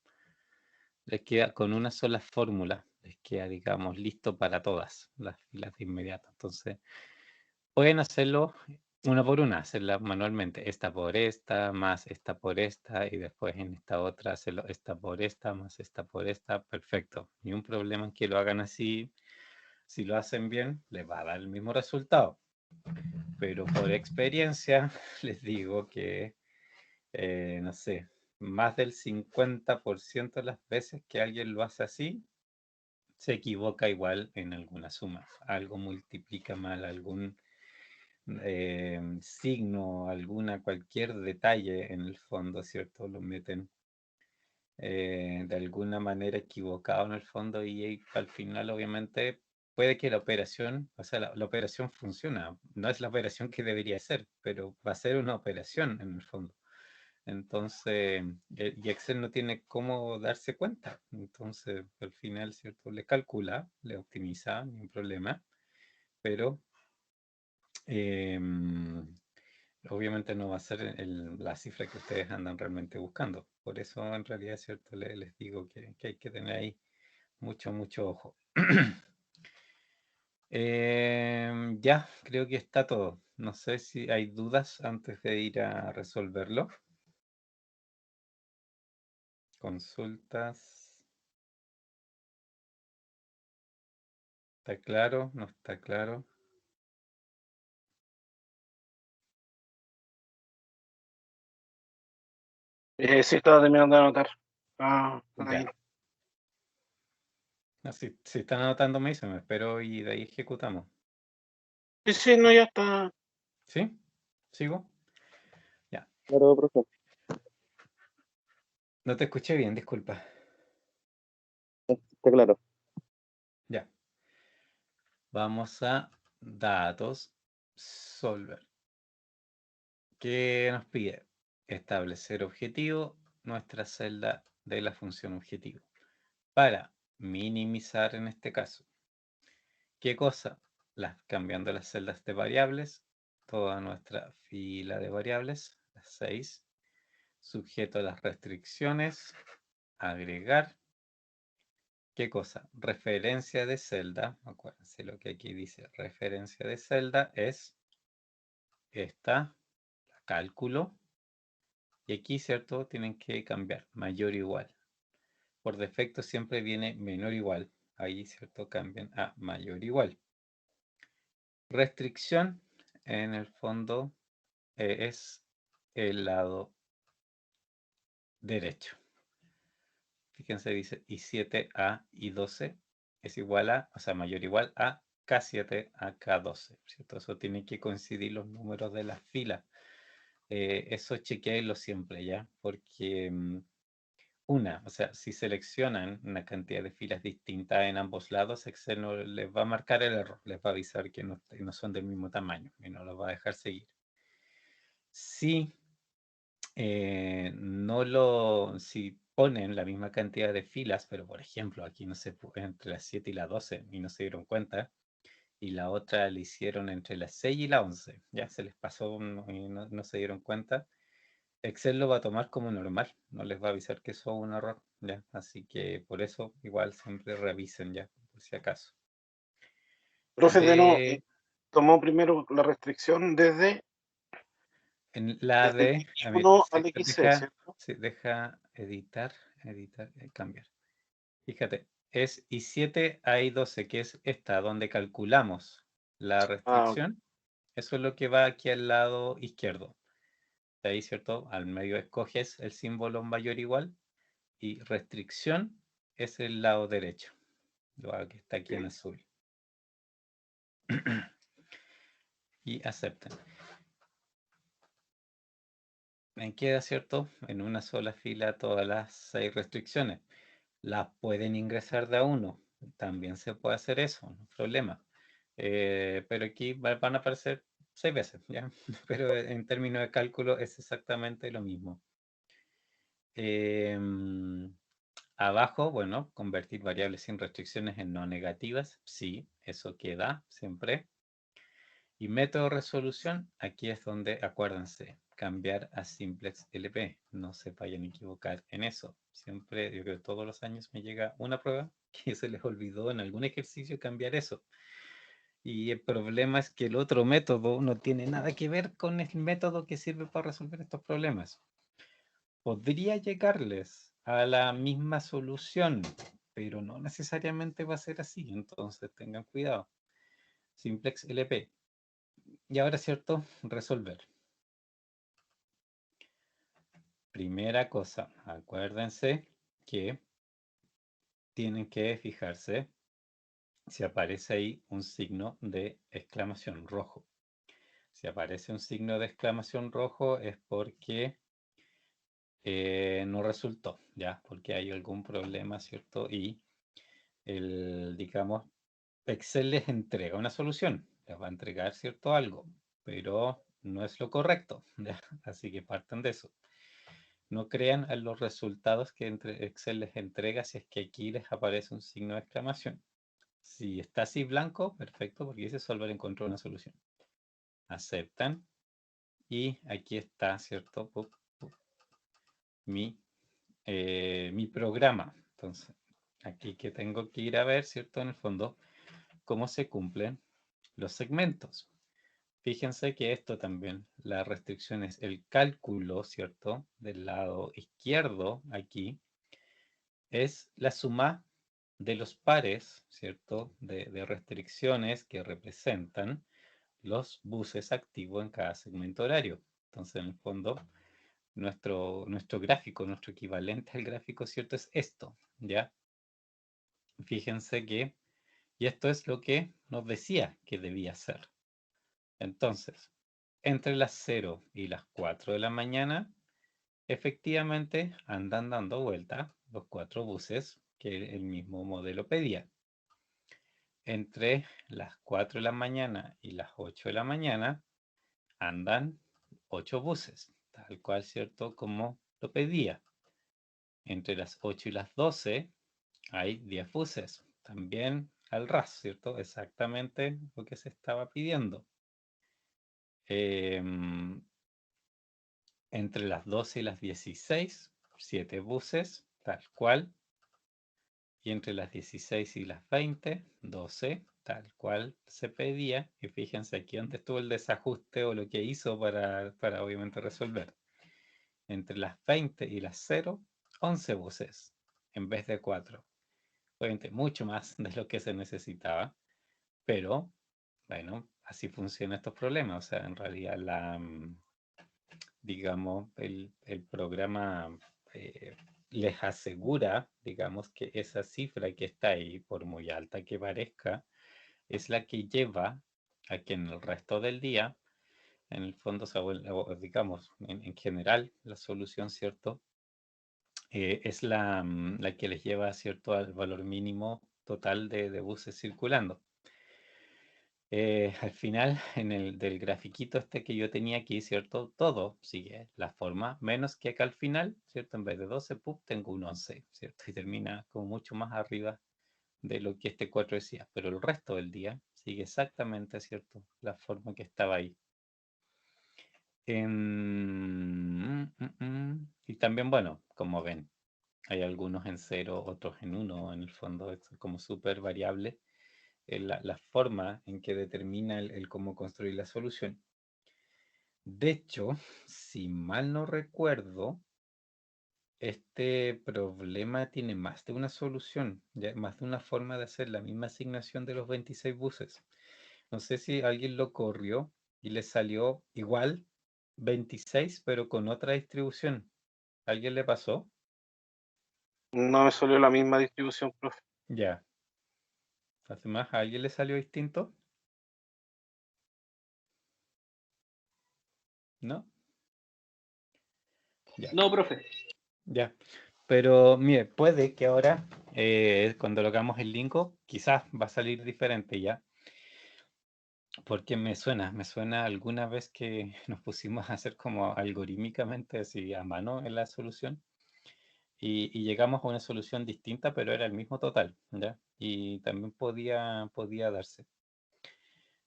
Les queda con una sola fórmula, les queda, digamos, listo para todas las filas de inmediato. Entonces, pueden hacerlo una por una, hacerla manualmente, esta por esta, más esta por esta, y después en esta otra hacerlo esta por esta, más esta por esta, perfecto. Ni un problema en que lo hagan así. Si lo hacen bien, les va a dar el mismo resultado. Pero por experiencia les digo que, no sé, más del 50% de las veces que alguien lo hace así, se equivoca igual en alguna suma. Algo multiplica mal, algún signo, cualquier detalle en el fondo, ¿cierto? Lo meten de alguna manera equivocado en el fondo y al final obviamente puede que la operación, o sea, la operación funciona, no es la operación que debería ser, pero va a ser una operación en el fondo. Entonces, y Excel no tiene cómo darse cuenta. Entonces, al final, ¿cierto? Le calcula, le optimiza, ningún problema, pero obviamente no va a ser la cifra que ustedes andan realmente buscando. Por eso, en realidad, ¿cierto? Les digo que hay que tener ahí mucho, mucho ojo. Ya, creo que está todo. No sé si hay dudas antes de ir a resolverlo. Consultas. ¿Está claro? ¿No está claro? Sí, estaba terminando de anotar. Ahí. Ya. No, si están anotando, me dicen, me espero y de ahí ejecutamos. Sí, no, ya está. ¿Sí? ¿Sigo? Ya. Claro, profe. No te escuché bien, disculpa. Está claro. Ya. Vamos a datos solver. ¿Qué nos pide? Establecer objetivo, nuestra celda de la función objetivo. Para minimizar en este caso. ¿Qué cosa? Cambiando las celdas de variables, toda nuestra fila de variables, las 6, sujeto a las restricciones, agregar. ¿Qué cosa? Referencia de celda. Acuérdense lo que aquí dice. Referencia de celda es esta, cálculo. Y aquí, ¿cierto? Tienen que cambiar mayor o igual. Por defecto siempre viene menor o igual. Ahí, ¿cierto? Cambian a mayor o igual. Restricción, en el fondo, es el lado derecho. Fíjense, dice I7A I12 es igual a, o sea, mayor o igual a K7 a K12, ¿cierto? Eso tiene que coincidir los números de las filas. Eso chequeenlo siempre, ¿ya? Porque o sea, si seleccionan una cantidad de filas distintas en ambos lados, Excel no les va a marcar el error, les va a avisar que no son del mismo tamaño y no los va a dejar seguir. Si si ponen la misma cantidad de filas, pero por ejemplo, aquí no se entre las 7 y las 12 y no se dieron cuenta, y la otra la hicieron entre las 6 y las 11, ya se les pasó y no se dieron cuenta, Excel lo va a tomar como normal, no les va a avisar que eso es un error, ya, así que por eso igual siempre revisen ya, por si acaso. Profe, de nuevo, De, tomó primero la restricción desde en la de, a ver, X1 al X6, deja, ¿cierto? sí, deja editar, cambiar. Fíjate, es I7 a I12, que es esta, donde calculamos la Ah, ok. restricción. Eso es lo que va aquí al lado izquierdo. De ahí, ¿cierto? Al medio escoges el símbolo mayor igual y restricción es el lado derecho, lo que está aquí en azul. Y acepten. Me queda, ¿cierto? En una sola fila todas las 6 restricciones. Las pueden ingresar de a uno. También se puede hacer eso, no hay problema. Pero aquí van a aparecer 6 veces, ¿ya? Pero en términos de cálculo es exactamente lo mismo. Abajo, bueno, convertir variables sin restricciones en no negativas. Sí, eso queda siempre. Y método de resolución, aquí es donde, acuérdense, cambiar a simplex LP. No se vayan a equivocar en eso. Siempre, yo creo que todos los años me llega una prueba que se les olvidó en algún ejercicio cambiar eso. Y el problema es que el otro método no tiene nada que ver con el método que sirve para resolver estos problemas. Podría llegarles a la misma solución, pero no necesariamente va a ser así. Entonces tengan cuidado. Simplex LP. Y ahora, ¿cierto? Resolver. Primera cosa, acuérdense que tienen que fijarse si aparece ahí un signo de exclamación rojo. Si aparece un signo de exclamación rojo es porque no resultó, ¿ya? Porque hay algún problema, ¿cierto? Y digamos, Excel les entrega una solución, les va a entregar, ¿cierto? Algo, pero no es lo correcto, ¿ya? Así que partan de eso. No crean en los resultados que Excel les entrega si es que aquí les aparece un signo de exclamación. Si está así blanco, perfecto, porque dice Solver encontró una solución. Aceptan. Y aquí está, ¿cierto? Mi programa. Entonces, aquí que tengo que ir a ver, ¿cierto? En el fondo, cómo se cumplen los segmentos. Fíjense que esto también, la restricción es el cálculo, ¿cierto? Del lado izquierdo, aquí, es la suma de los pares, ¿cierto? De restricciones que representan los buses activos en cada segmento horario. Entonces, en el fondo, nuestro gráfico, nuestro equivalente al gráfico, ¿cierto? Es esto, ¿ya? Fíjense que, y esto es lo que nos decía que debía ser. Entonces, entre las 0 y las 4 de la mañana, efectivamente andan dando vuelta los 4 buses que el mismo modelo pedía. Entre las 4 de la mañana y las 8 de la mañana andan 8 buses, tal cual, ¿cierto? Como lo pedía. Entre las 8 y las 12 hay 10 buses, también al ras, ¿cierto? Exactamente lo que se estaba pidiendo. Entre las 12 y las 16, 7 buses, tal cual. Y entre las 16 y las 20, 12, tal cual se pedía. Y fíjense aquí donde estuvo el desajuste o lo que hizo para obviamente resolver. Entre las 20 y las 0, 11 buses en vez de 4. Obviamente mucho más de lo que se necesitaba, pero bueno, así funcionan estos problemas. O sea, en realidad digamos, el programa les asegura, digamos, que esa cifra que está ahí, por muy alta que parezca, es la que lleva a que en el resto del día, en el fondo, o digamos, en general, la solución, ¿cierto? Es la que les lleva, ¿cierto?, al valor mínimo total de buses circulando. Al final, en el del grafiquito este que yo tenía aquí, ¿cierto? Todo sigue la forma, menos que acá al final, ¿cierto? En vez de 12, tengo un 11, ¿cierto? Y termina como mucho más arriba de lo que este 4 decía, pero el resto del día sigue exactamente, ¿cierto? La forma que estaba ahí. Y también, bueno, como ven, hay algunos en 0, otros en 1, en el fondo es como súper variable la forma en que determina el cómo construir la solución. De hecho, si mal no recuerdo, este problema tiene más de una solución, más de una forma de hacer la misma asignación de los 26 buses. No sé si alguien lo corrió y le salió igual 26, pero con otra distribución. ¿Alguien le pasó? No me salió la misma distribución, profe. Ya. ¿A alguien le salió distinto? ¿No? Ya. No, profe. Ya. Pero mire, puede que ahora, cuando lo hagamos el linko, quizás va a salir diferente ya. Porque me suena alguna vez que nos pusimos a hacer como algorítmicamente, así a mano en la solución. Y llegamos a una solución distinta, pero era el mismo total, ¿ya? Y también podía darse.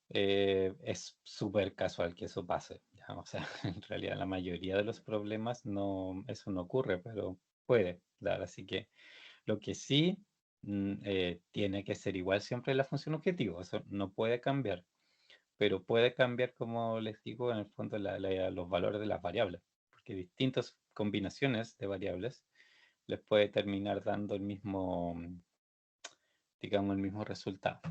Es súper casual que eso pase, ¿ya? O sea, en realidad la mayoría de los problemas eso no ocurre, pero puede dar. Así que lo que sí tiene que ser igual siempre la función objetivo, eso no puede cambiar, pero puede cambiar, como les digo, en el fondo los valores de las variables, porque distintas combinaciones de variables les puede terminar dando el mismo, digamos, el mismo resultado.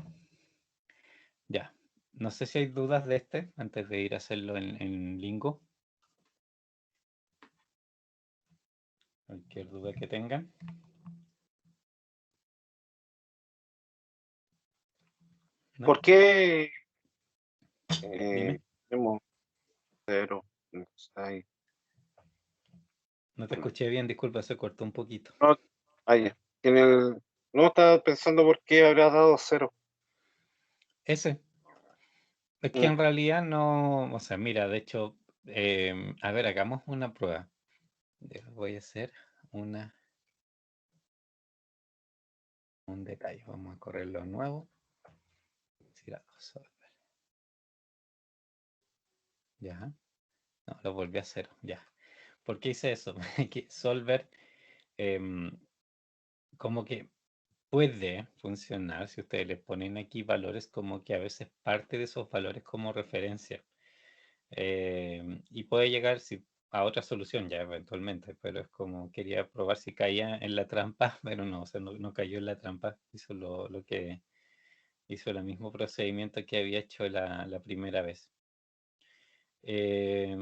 Ya, no sé si hay dudas de este antes de ir a hacerlo en Lingo. Cualquier duda que tengan. ¿No? ¿Por qué Dime, tenemos 0, 6? no te escuché bien, disculpa, se cortó un poquito. No, ya. No estaba pensando por qué habrá dado 0. Ese, es que en realidad no, o sea, mira, de hecho, a ver, hagamos una prueba. Voy a hacer un detalle, vamos a correrlo de nuevo. Solver. Ya, no, lo volví a hacer, ya. ¿Por qué hice eso? Que Solver como que puede funcionar si ustedes le ponen aquí valores como que a veces parte de esos valores como referencia. Y puede llegar a otra solución ya eventualmente, pero es como quería probar si caía en la trampa, pero no, o sea, no cayó en la trampa, hizo lo que hizo el mismo procedimiento que había hecho la primera vez.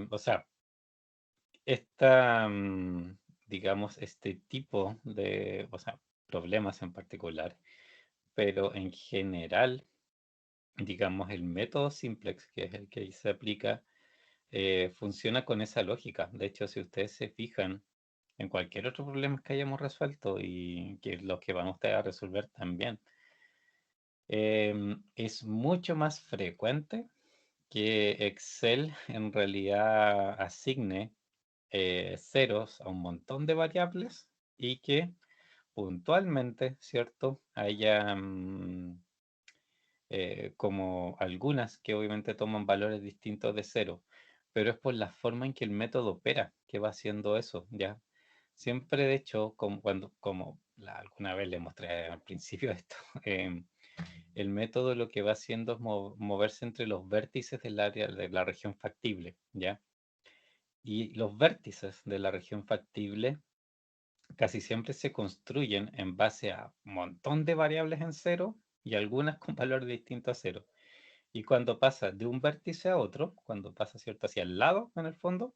O sea, digamos, este tipo de, o sea, problemas en particular, pero en general, digamos, el método simplex, que es el que se aplica, funciona con esa lógica. De hecho, si ustedes se fijan en cualquier otro problema que hayamos resuelto y que los que van ustedes a resolver también, es mucho más frecuente que Excel en realidad asigne ceros a un montón de variables y que puntualmente, ¿cierto? Haya como algunas que obviamente toman valores distintos de cero, pero es por la forma en que el método opera que va haciendo eso, ¿ya? Siempre, de hecho, alguna vez le mostré al principio de esto, el método lo que va haciendo es moverse entre los vértices del área de la región factible, ¿ya? Y los vértices de la región factible casi siempre se construyen en base a un montón de variables en cero y algunas con valor distinto a cero. Y cuando pasa de un vértice a otro, cuando pasa, ¿cierto?, hacia el lado, en el fondo,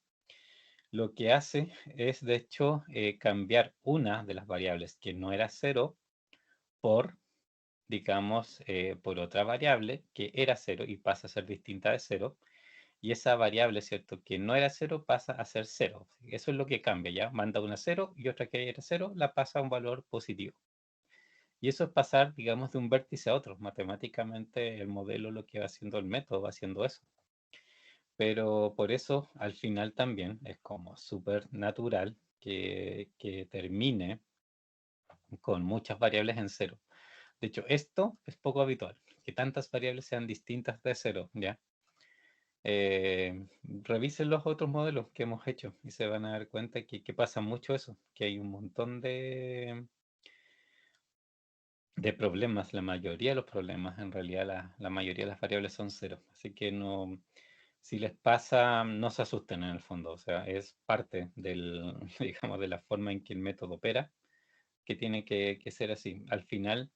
lo que hace es, de hecho, cambiar una de las variables que no era cero por, digamos, por otra variable que era cero y pasa a ser distinta de cero. Y esa variable, ¿cierto?, que no era cero pasa a ser cero. Eso es lo que cambia, ¿ya? Manda una cero y otra que era cero la pasa a un valor positivo. Y eso es pasar, digamos, de un vértice a otro. Matemáticamente el modelo lo que va haciendo el método, va haciendo eso. Pero por eso al final también es como súper natural que termine con muchas variables en cero. De hecho, esto es poco habitual, que tantas variables sean distintas de cero, ¿ya? Revisen los otros modelos que hemos hecho y se van a dar cuenta que pasa mucho eso, que hay un montón de problemas. La mayoría de los problemas, en realidad la mayoría de las variables son cero. Así que no, si les pasa, no se asusten en el fondo. O sea, es parte del, digamos, de la forma en que el método opera, que tiene que ser así. Al final,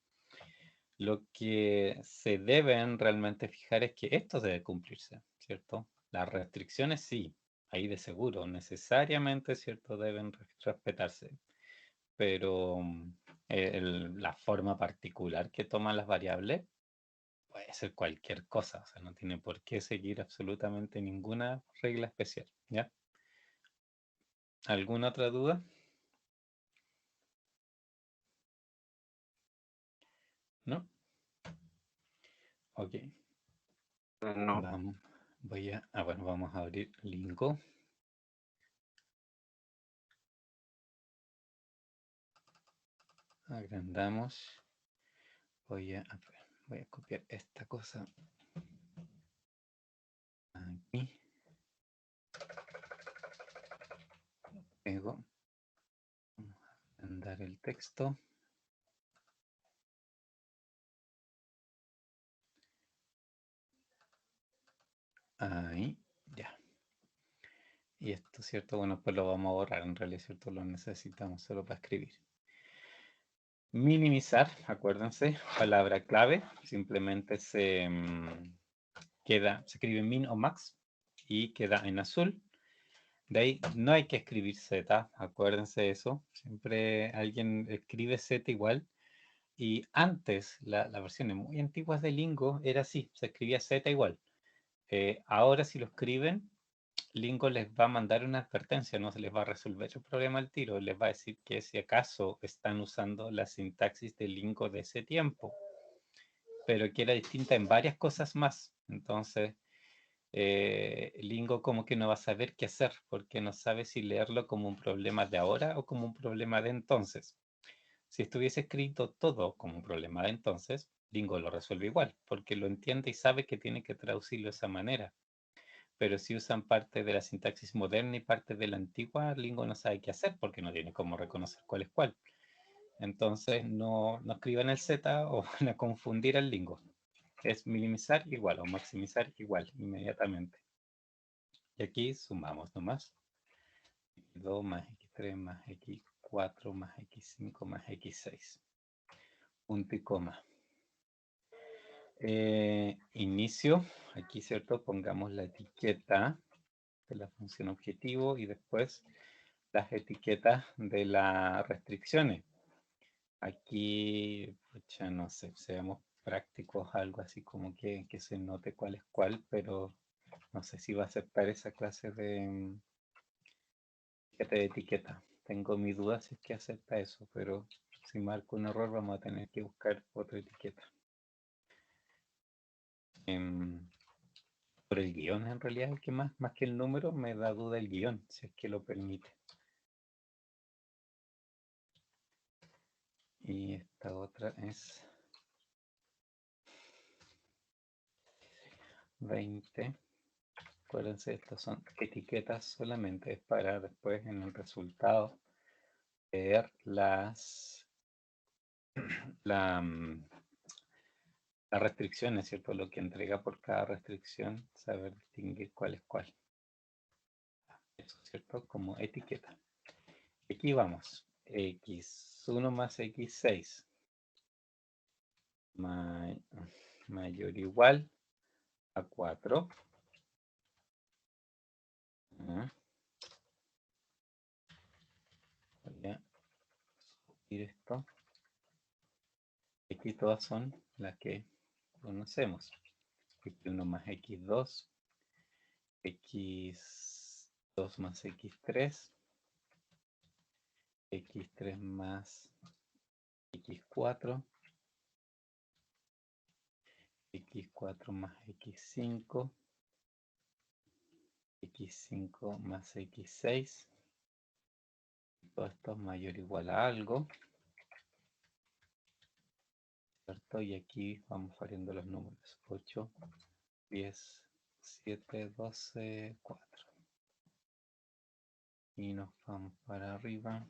lo que se deben realmente fijar es que esto debe cumplirse, ¿cierto? Las restricciones sí, ahí de seguro, necesariamente, ¿cierto? Deben respetarse, pero la forma particular que toman las variables puede ser cualquier cosa, o sea, no tiene por qué seguir absolutamente ninguna regla especial, ¿ya? ¿Alguna otra duda? ¿No? Ok. No. Vamos, bueno, vamos a abrir Lingo. Agrandamos. Voy a copiar esta cosa aquí. Pego. Vamos a agrandar el texto. Ahí, ya. Y esto, ¿cierto? Bueno, pues lo vamos a borrar. En realidad, ¿cierto? Lo necesitamos solo para escribir. Minimizar, acuérdense, palabra clave. Simplemente se escribe min o max y queda en azul. De ahí no hay que escribir Z, acuérdense eso. Siempre alguien escribe Z igual. Y antes, las versiones muy antiguas de Lingo era así, se escribía Z igual. Ahora si lo escriben, Lingo les va a mandar una advertencia, no se les va a resolver el problema al tiro, les va a decir que si acaso están usando la sintaxis de Lingo de ese tiempo, pero que era distinta en varias cosas más. Entonces, Lingo como que no va a saber qué hacer, porque no sabe si leerlo como un problema de ahora o como un problema de entonces. Si estuviese escrito todo como un problema de entonces, Lingo lo resuelve igual, porque lo entiende y sabe que tiene que traducirlo de esa manera. Pero si usan parte de la sintaxis moderna y parte de la antigua, Lingo no sabe qué hacer porque no tiene cómo reconocer cuál es cuál. Entonces no escriban el Z o van a confundir al Lingo. Es minimizar igual o maximizar igual inmediatamente. Y aquí sumamos nomás. X2 más X3 más X4 más X5 más X6. Punto y coma. Inicio, aquí, ¿cierto? Pongamos la etiqueta de la función objetivo y después las etiquetas de las restricciones. Aquí, pucha, no sé, seamos prácticos, algo así como que se note cuál es cuál, pero no sé si va a aceptar esa clase de etiqueta. Tengo mi duda si es que acepta eso, pero si marco un error vamos a tener que buscar otra etiqueta. Por el guión en realidad el que más que el número me da duda el guión, si es que lo permite. Y esta otra es 20. Acuérdense, estas son etiquetas solamente, es para después en el resultado ver las restricciones, ¿cierto? Lo que entrega por cada restricción, saber distinguir cuál es cuál. Eso, ¿cierto? Como etiqueta. Aquí vamos. X1 más X6 mayor o igual a 4. Voy a subir esto. Aquí todas son las que conocemos. X1 más X2, X2 más X3, X3 más x4, x4 más x5, x5 más x6, todo esto es mayor o igual a algo, ¿cierto? Y aquí vamos variando los números, 8, 10, 7, 12, 4. Y nos vamos para arriba a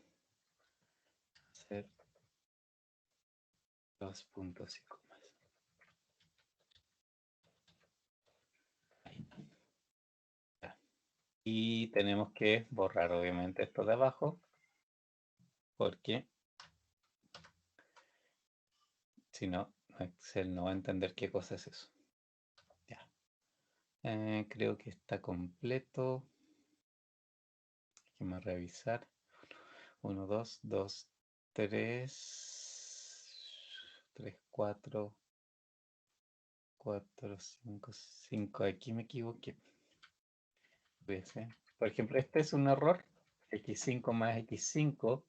hacer 2.5 más. Ahí. Ya. Y tenemos que borrar obviamente esto de abajo, porque si no, Excel no va a entender qué cosa es eso. Ya. Creo que está completo. Déjame revisar. 1, 2, 2, 3, 4, 5, 5. Aquí me equivoqué. Por ejemplo, este es un error. X5 más X5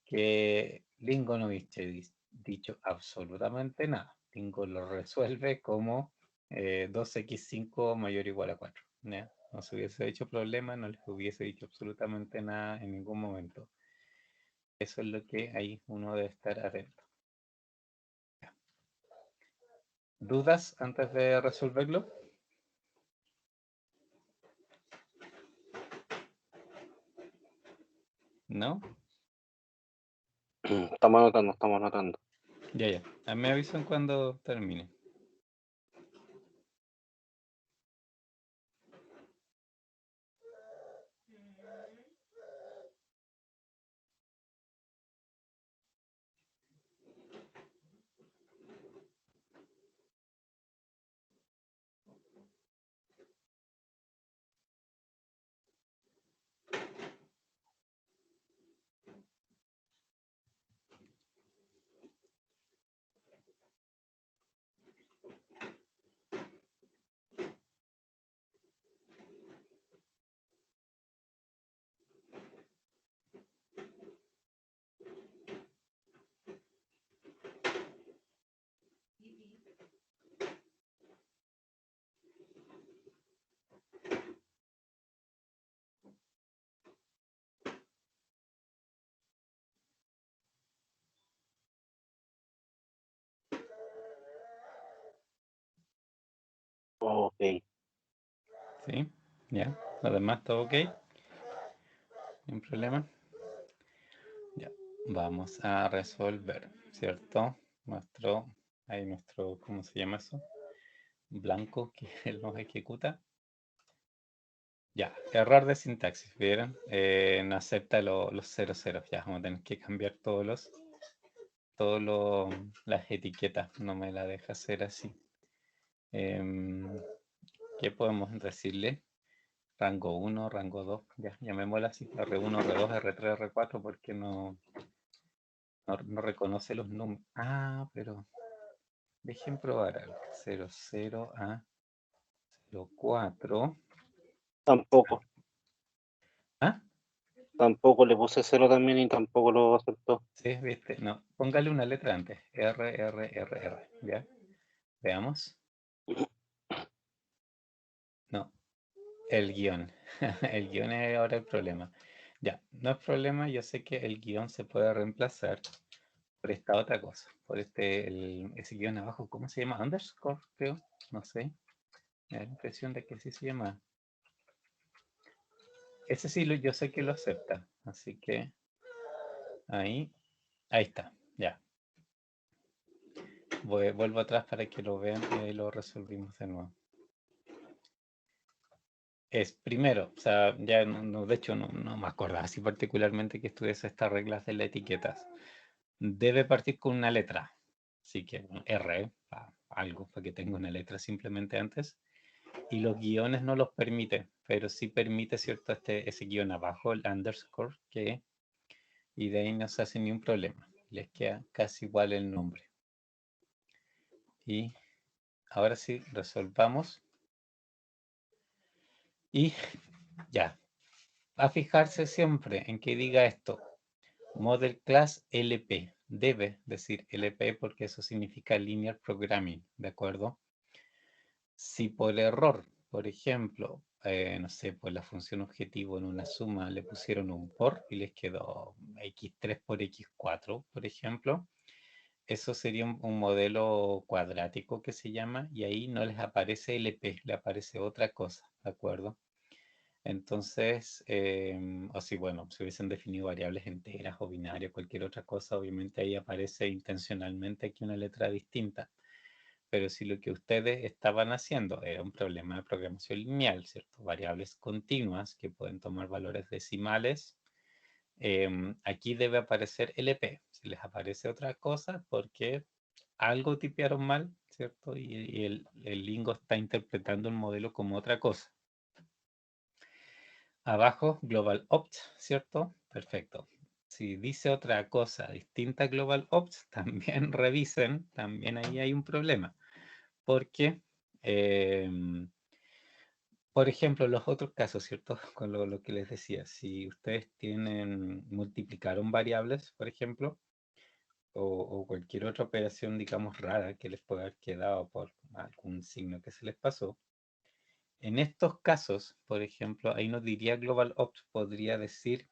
que Lingo no hubiese dicho absolutamente nada. Lingo lo resuelve como 2x5 mayor o igual a 4. ¿Ya? No se hubiese hecho problema, no les hubiese dicho absolutamente nada en ningún momento. Eso es lo que ahí uno debe estar atento. Ya. ¿Dudas antes de resolverlo? ¿No? Estamos anotando, estamos anotando. Ya. Me avisan cuando termine. Ok. ¿Sí? ¿Ya? ¿Lo demás todo ok? ¿Sin problema? Ya. Vamos a resolver, ¿cierto? Nuestro, ¿cómo se llama eso? Blanco que nos ejecuta. Ya, error de sintaxis, ¿vieron? No acepta los 00. Ya, vamos a tener que cambiar las etiquetas. No me la deja hacer así. ¿Qué podemos decirle? Rango 1, rango 2. Ya, llamémosla así. R1, R2, R3, R4 porque no reconoce los números. Ah, pero dejen probar algo. 00 a 04. Tampoco. ¿Ah? Tampoco le puse 0 también y tampoco lo aceptó. Sí, viste. No, póngale una letra antes. R, R, R, R. ¿Ya? Veamos. No, el guión. El guión es ahora el problema. Ya, no es problema. Yo sé que el guión se puede reemplazar por esta otra cosa. Por ese guión abajo. ¿Cómo se llama? Underscore, creo. No sé. Me da la impresión de que sí se llama. Ese sí yo sé que lo acepta. Así que ahí está. Ya. Vuelvo atrás para que lo vean y ahí lo resolvimos de nuevo. Es primero, o sea, ya de hecho no me acordaba así particularmente que estuviese estas reglas de las etiquetas. Debe partir con una letra. Así que R, algo, para que tenga una letra simplemente antes. Y los guiones no los permite, pero sí permite, ¿cierto? Ese guión abajo, el underscore, y de ahí no se hace ni un problema. Les queda casi igual el nombre. Y ahora sí, resolvamos. Y ya. A fijarse siempre en que diga esto. Model Class LP. debe decir LP porque eso significa Linear Programming, ¿de acuerdo? Si por error, por ejemplo, no sé, por la función objetivo en una suma le pusieron un por y les quedó x3 por x4, por ejemplo, eso sería un modelo cuadrático que se llama, y ahí no les aparece LP, le aparece otra cosa, ¿de acuerdo? Entonces, o si, bueno, si hubiesen definido variables enteras o binarias, cualquier otra cosa, obviamente ahí aparece intencionalmente aquí una letra distinta. Pero si lo que ustedes estaban haciendo era un problema de programación lineal, ¿cierto? Variables continuas que pueden tomar valores decimales, aquí debe aparecer LP. Si les aparece otra cosa, porque algo tipearon mal, ¿cierto? Y el Lingo está interpretando el modelo como otra cosa. Abajo, global opt, ¿cierto? Perfecto. Si dice otra cosa distinta a global opt, también revisen, también ahí hay un problema. Porque, por ejemplo, los otros casos, ¿cierto? Con lo que les decía, si ustedes multiplicaron variables, por ejemplo, o cualquier otra operación, digamos, rara que les pueda haber quedado por algún signo que se les pasó, en estos casos, por ejemplo, ahí no diría global opt, podría decir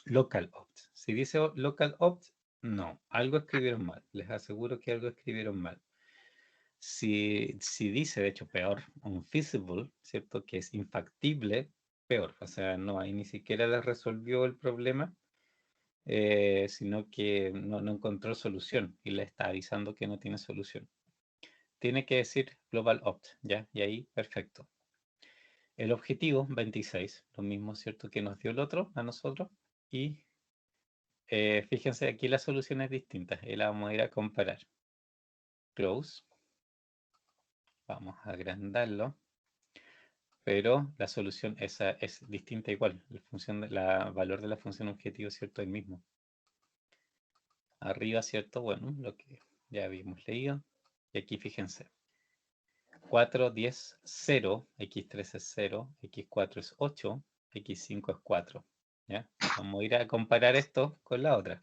local opt. Si dice local opt, no, algo escribieron mal. Les aseguro que algo escribieron mal. Si dice, de hecho, peor, unfeasible, ¿cierto? Que es infactible, peor. O sea, no, ahí ni siquiera les resolvió el problema, sino que no encontró solución y le está avisando que no tiene solución. Tiene que decir global opt, ¿ya? Y ahí, perfecto. El objetivo, 26, lo mismo, ¿cierto? Que nos dio el otro a nosotros. Y fíjense, aquí la solución es distinta. Y la vamos a ir a comparar. Close. Vamos a agrandarlo. Pero la solución esa es distinta igual. La valor de la función objetivo, ¿cierto? El mismo. Arriba, ¿cierto? Bueno, lo que ya habíamos leído. Y aquí fíjense. 4, 10, 0. X3 es 0. X4 es 8. X5 es 4. ¿Ya? Vamos a ir a comparar esto con la otra.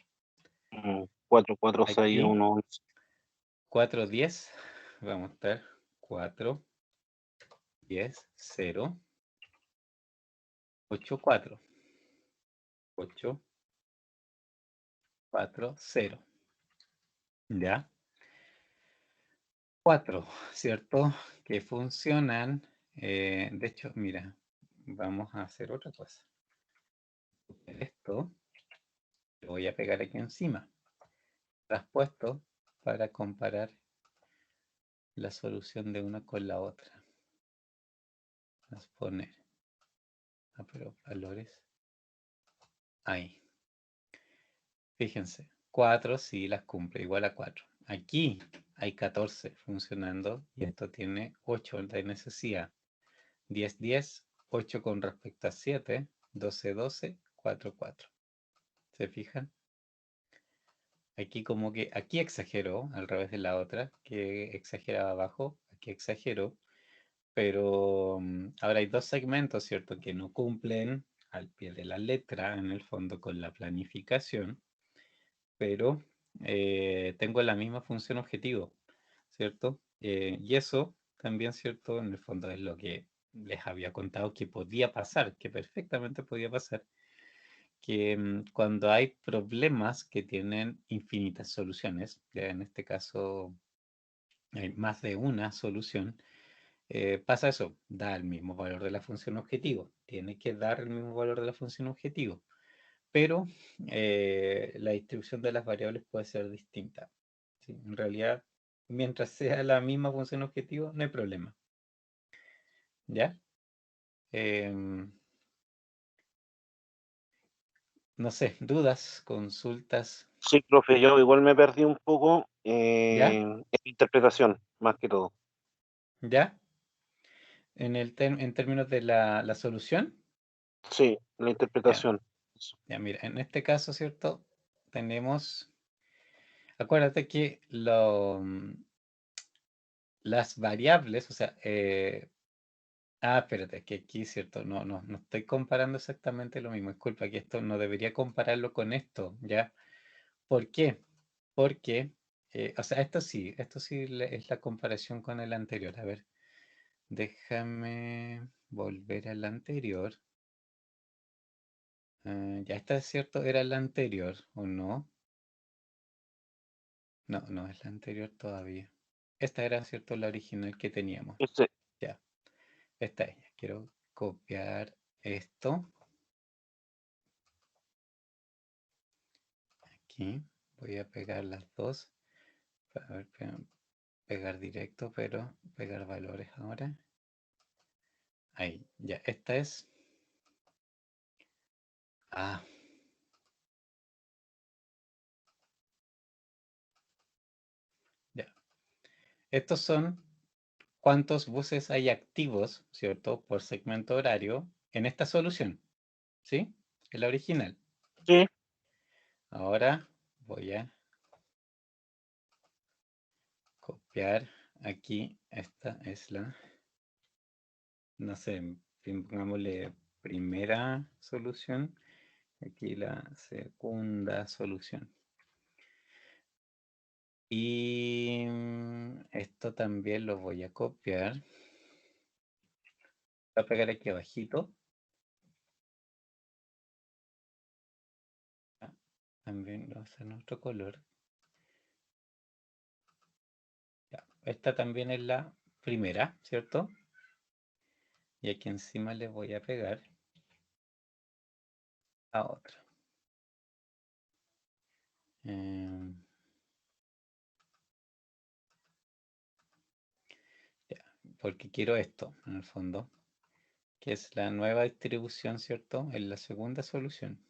4, 4, 6, Aquí, 1, 11. 4, 10. Vamos a estar 4, 10, 0. 8, 4. 8, 4, 0. ¿Ya? 4, ¿cierto? Que funcionan. De hecho, mira, vamos a hacer otra cosa. Esto lo voy a pegar aquí encima. Traspuesto para comparar la solución de una con la otra. Vamos a poner, pero valores. Ahí. Fíjense, 4 sí las cumple, igual a 4. Aquí hay 14 funcionando y esto tiene 8 de necesidad. 10, 10, 8 con respecto a 7, 12, 12, 4, 4. ¿Se fijan? Aquí como que, aquí exageró, al revés de la otra, que exageraba abajo, aquí exageró, pero ahora hay dos segmentos, ¿cierto? Que no cumplen al pie de la letra, en el fondo, con la planificación, pero tengo la misma función objetivo, ¿cierto? Y eso también, ¿cierto? En el fondo es lo que les había contado que podía pasar, que perfectamente podía pasar, que cuando hay problemas que tienen infinitas soluciones, ya en este caso hay más de una solución, pasa eso, da el mismo valor de la función objetivo, tiene que dar el mismo valor de la función objetivo, pero la distribución de las variables puede ser distinta. ¿Sí? En realidad, mientras sea la misma función objetivo, no hay problema. ¿Ya? No sé, dudas, consultas. Sí, profe, yo igual me perdí un poco ¿Ya? en interpretación, más que todo. ¿Ya? En términos de la solución, Sí, la ya, interpretación. ya, mira, en este caso, ¿cierto? Tenemos, acuérdate que las variables, o sea, Ah, espérate, que aquí, cierto, no estoy comparando exactamente lo mismo. Disculpa, que esto no debería compararlo con esto, ¿ya? ¿Por qué? Porque, o sea, esto sí es la comparación con el anterior. A ver, déjame volver al anterior. Ya está, es cierto, era el anterior, ¿o no? No es la anterior todavía. Esta era, cierto, la original que teníamos. Ese, Ya, esta es ella. Quiero copiar esto. Aquí voy a pegar las dos. A ver, pegar directo, pero pegar valores ahora. Ahí, ya, esta es. Ah, ya. Estos son cuántos buses hay activos, ¿cierto? Por segmento horario en esta solución, ¿sí? En la original. sí, Ahora voy a copiar aquí. Esta es la, no sé, pongámosle primera solución. Aquí la segunda solución. Y esto también lo voy a copiar. Voy a pegar aquí abajito. Ah, también lo voy a hacer en otro color. Ya, esta también es la primera, ¿cierto? Y aquí encima le voy a pegar a otra. Ya, porque quiero esto, en el fondo, que es la nueva distribución, ¿cierto? En la segunda solución.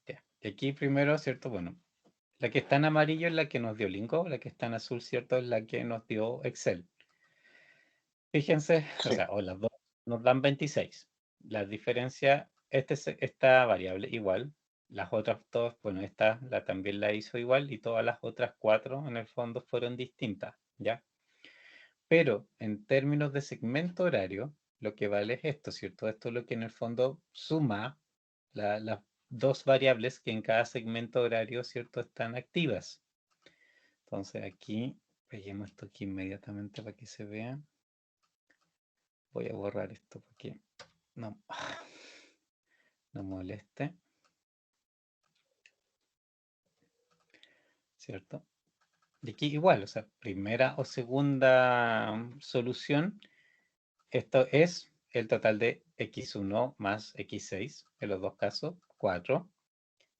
Ya. Y aquí primero, ¿cierto? Bueno, la que está en amarillo es la que nos dio Lingo, la que está en azul, ¿cierto? Es la que nos dio Excel. Fíjense, o sí. sea, o las dos nos dan 26. La diferencia, esta variable igual, las otras dos, bueno, esta también la hizo igual y todas las otras 4 en el fondo fueron distintas, ¿ya? Pero en términos de segmento horario, lo que vale es esto, ¿cierto? Esto es lo que en el fondo suma las dos variables que en cada segmento horario, ¿cierto? Están activas. Entonces aquí, peguemos esto aquí inmediatamente para que se vea. Voy a borrar esto porque no, no moleste, ¿cierto? Y aquí igual, o sea, primera o segunda solución, esto es el total de x1 más x6, en los dos casos, 4.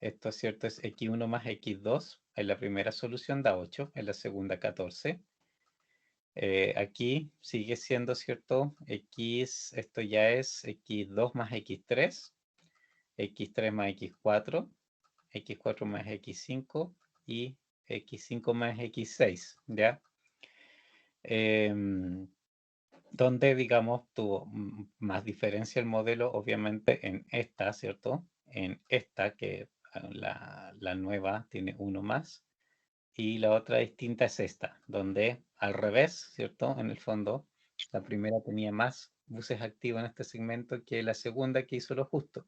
Esto, es cierto, es x1 más x2, en la primera solución da 8, en la segunda 14. Aquí sigue siendo, ¿cierto? X, esto ya es x2 más x3, x3 más x4, x4 más x5 y x5 más x6, ¿ya? Donde, digamos, tuvo más diferencia el modelo, obviamente, en esta, ¿cierto? En esta, que la nueva tiene uno más, y la otra distinta es esta, donde al revés, ¿cierto? En el fondo, la primera tenía más buses activos en este segmento que la segunda que hizo lo justo.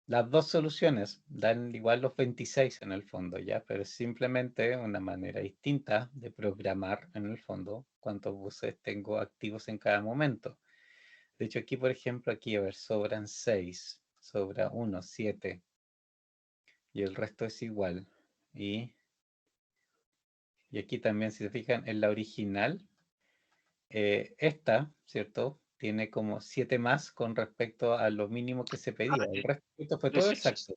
Las dos soluciones dan igual los 26 en el fondo, ¿ya? Pero es simplemente una manera distinta de programar en el fondo cuántos buses tengo activos en cada momento. De hecho, aquí, por ejemplo, aquí, a ver, sobran 6, sobra 1, 7, y el resto es igual. Y aquí también, si se fijan, en la original, esta, ¿cierto? Tiene como 7 más con respecto a lo mínimo que se pedía. El resto fue todo Sí, sí, exacto.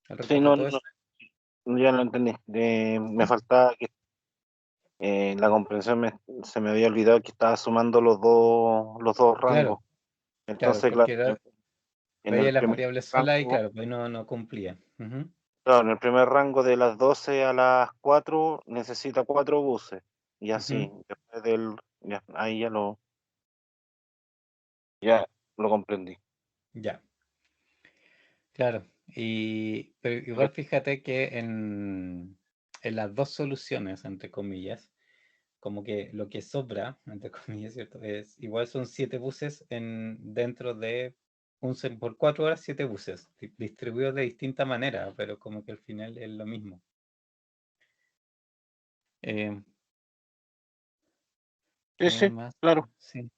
El resto sí, fue no, todo no, exacto. ya lo entendí. Me faltaba que la comprensión se me había olvidado que estaba sumando los dos rangos. Claro, claro, Entonces, claro, porque en veía el las primer variables solas y rango, claro, pues no cumplía. Ujú. claro, en el primer rango de las 12 a las 4 necesita 4 buses. Y así, Ujú. después ahí ya lo comprendí. Ya, claro. Pero igual fíjate que en las dos soluciones, entre comillas, como que lo que sobra, entre comillas, ¿cierto? Es, igual son 7 buses dentro de por 4 horas, 7 buses, distribuidos de distinta manera, pero como que al final es lo mismo. Sí, ¿Qué sí, más? claro. Sí.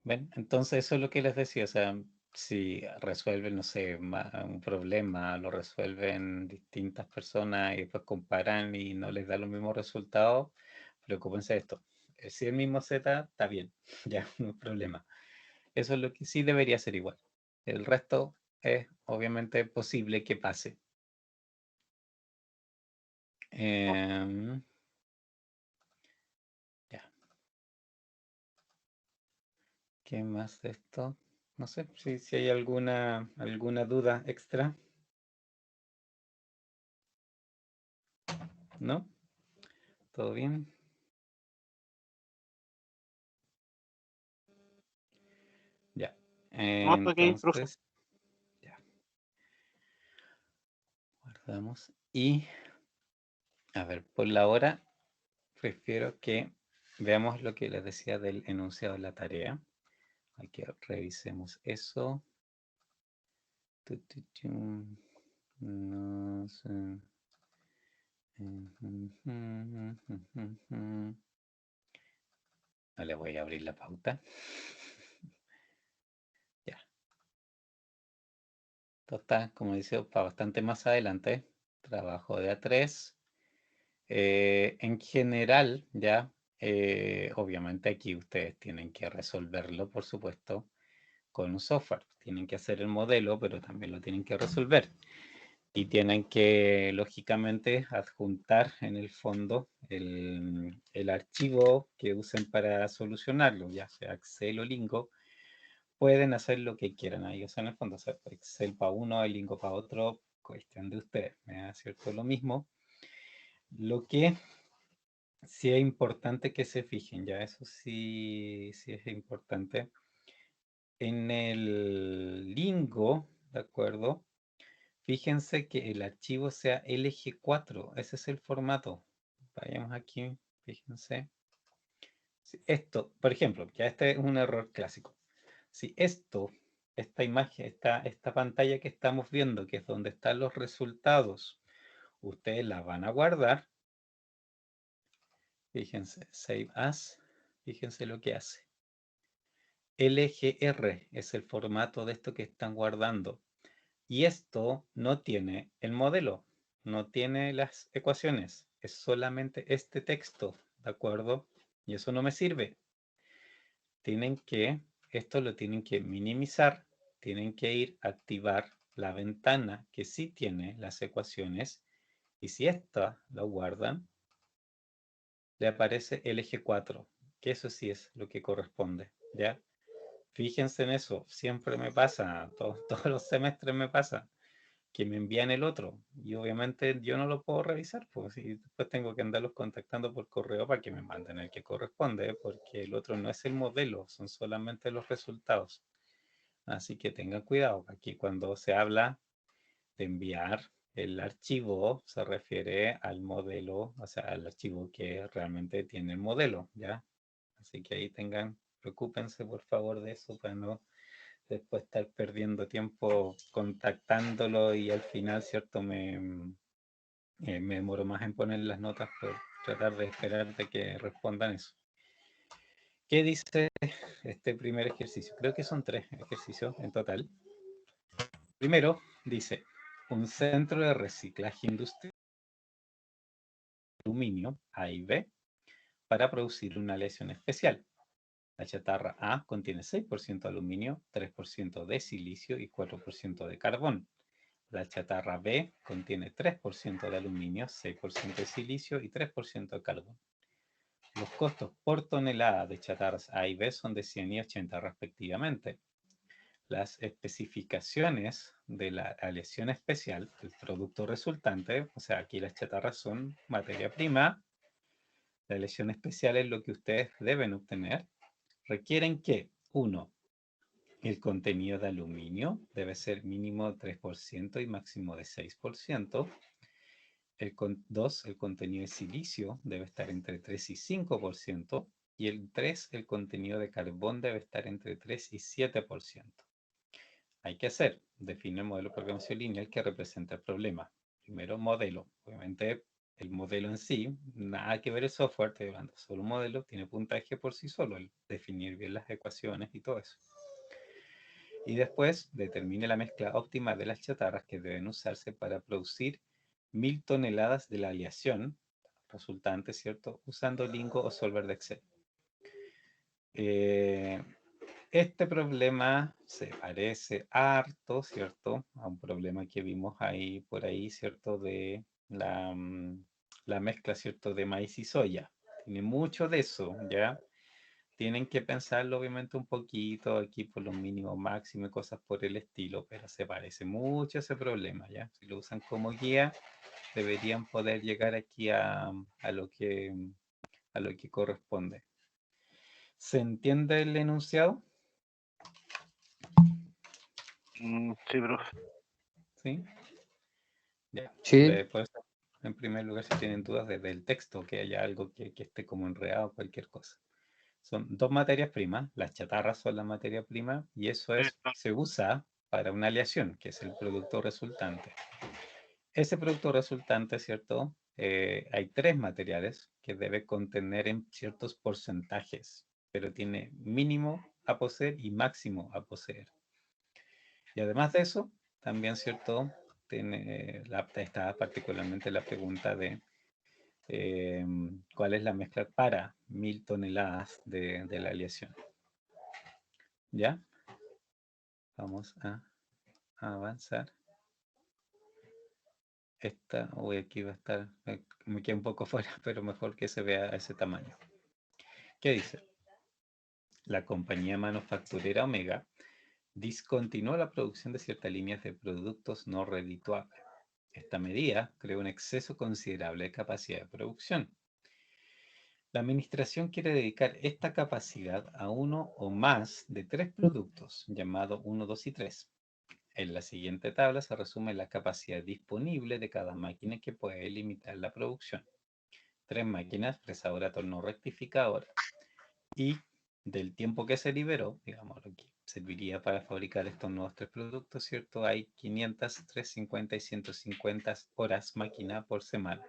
¿Ven? Entonces eso es lo que les decía, o sea, si resuelven, no sé, un problema, lo resuelven distintas personas y después comparan y no les da los mismos resultados, preocúpense de esto. Si el mismo Z, está bien, ya, no hay problema. Eso es lo que sí debería ser igual. El resto es obviamente posible que pase. Ya. ¿Qué más de esto? No sé si hay alguna duda extra. ¿No? ¿Todo bien? Ya. No, está ok, profe. Entonces, ya. Guardamos. Y, a ver, por la hora, prefiero que veamos lo que les decía del enunciado de la tarea. Aquí revisemos eso. No sé. No le voy a abrir la pauta. Ya. Esto está, como dice, para bastante más adelante. Trabajo de A3. En general, ya, obviamente aquí ustedes tienen que resolverlo, por supuesto, con un software. Tienen que hacer el modelo, pero también lo tienen que resolver. Y tienen que, lógicamente, adjuntar en el fondo el archivo que usen para solucionarlo, ya sea Excel o Lingo. Pueden hacer lo que quieran ahí, o sea, en el fondo, hacer Excel para uno, el Lingo para otro, cuestión de ustedes, ¿es cierto? Lo mismo. Lo que sí es importante que se fijen, ya eso sí es importante. En el Lingo, ¿de acuerdo? Fíjense que el archivo sea LG4, ese es el formato. Vayamos aquí, fíjense. Esto, por ejemplo, ya este es un error clásico. Si esta imagen, esta pantalla que estamos viendo, que es donde están los resultados, ustedes la van a guardar. Fíjense, Save As, fíjense lo que hace. LGR es el formato de esto que están guardando. Y esto no tiene el modelo, no tiene las ecuaciones, es solamente este texto, ¿de acuerdo? Y eso no me sirve. Esto lo tienen que minimizar, tienen que ir a activar la ventana que sí tiene las ecuaciones. Y si esta lo guardan, le aparece el eje 4, que eso sí es lo que corresponde, ¿ya? Fíjense en eso, siempre me pasa, todos los semestres me pasa, que me envían el otro, y obviamente yo no lo puedo revisar, pues, y después tengo que andarlos contactando por correo para que me manden el que corresponde, porque el otro no es el modelo, son solamente los resultados. Así que tengan cuidado, aquí cuando se habla de enviar el archivo se refiere al modelo, o sea, al archivo que realmente tiene el modelo, ¿ya? Así que ahí preocúpense por favor de eso para no después estar perdiendo tiempo contactándolo y al final, ¿cierto? Me demoro más en poner las notas por tratar de esperar de que respondan eso. ¿Qué dice este primer ejercicio? Creo que son 3 ejercicios en total. Primero, dice, un centro de reciclaje industrial de aluminio, A y B, para producir una aleación especial. La chatarra A contiene 6% de aluminio, 3% de silicio y 4% de carbón. La chatarra B contiene 3% de aluminio, 6% de silicio y 3% de carbón. Los costos por tonelada de chatarras A y B son de 100 y 80 respectivamente. Las especificaciones de la aleación especial, el producto resultante, o sea, aquí las chatarras son materia prima, la aleación especial es lo que ustedes deben obtener, requieren que, 1, el contenido de aluminio debe ser mínimo 3% y máximo de 6%. El 2, el contenido de silicio debe estar entre 3 y 5%. Y el 3, el contenido de carbón debe estar entre 3 y 7%. Hay que definir el modelo de programación lineal que representa el problema. Primero, modelo. Obviamente, el modelo en sí, nada que ver el software, estoy hablando solo un modelo, tiene puntaje por sí solo, el definir bien las ecuaciones y todo eso. Y después, determine la mezcla óptima de las chatarras que deben usarse para producir 1000 toneladas de la aleación resultante, ¿cierto? Usando Lingo o Solver de Excel. Este problema se parece harto, ¿cierto? A un problema que vimos ahí, por ahí, ¿cierto? De la mezcla, ¿cierto? De maíz y soya. Tiene mucho de eso, ¿ya? Tienen que pensarlo obviamente un poquito aquí por los mínimos máximos y cosas por el estilo, pero se parece mucho a ese problema, ¿ya? Si lo usan como guía, deberían poder llegar aquí a lo que corresponde. ¿Se entiende el enunciado? Sí, profe. ¿Sí? Ya. Sí. Por eso, en primer lugar, si tienen dudas desde el texto, que haya algo que esté como enredado, cualquier cosa. Son dos materias primas, las chatarras son la materia prima, y eso se usa para una aleación, que es el producto resultante. Ese producto resultante, ¿cierto? Hay 3 materiales que debe contener en ciertos porcentajes, pero tiene mínimo a poseer y máximo a poseer. Y además de eso, también, ¿cierto? Está particularmente la pregunta de cuál es la mezcla para 1000 toneladas de la aleación. ¿Ya? Vamos a avanzar. Aquí va a estar, me queda un poco fuera, pero mejor que se vea a ese tamaño. ¿Qué dice? La compañía manufacturera Omega discontinuó la producción de ciertas líneas de productos no redituables. Esta medida creó un exceso considerable de capacidad de producción. La administración quiere dedicar esta capacidad a uno o más de 3 productos, llamados 1, 2 y 3. En la siguiente tabla se resume la capacidad disponible de cada máquina que puede limitar la producción. 3 máquinas, fresadora, torno, rectificadora. Y del tiempo que se liberó, digamos, lo que serviría para fabricar estos nuevos 3 productos, ¿cierto? Hay 500, 350 y 150 horas máquina por semana.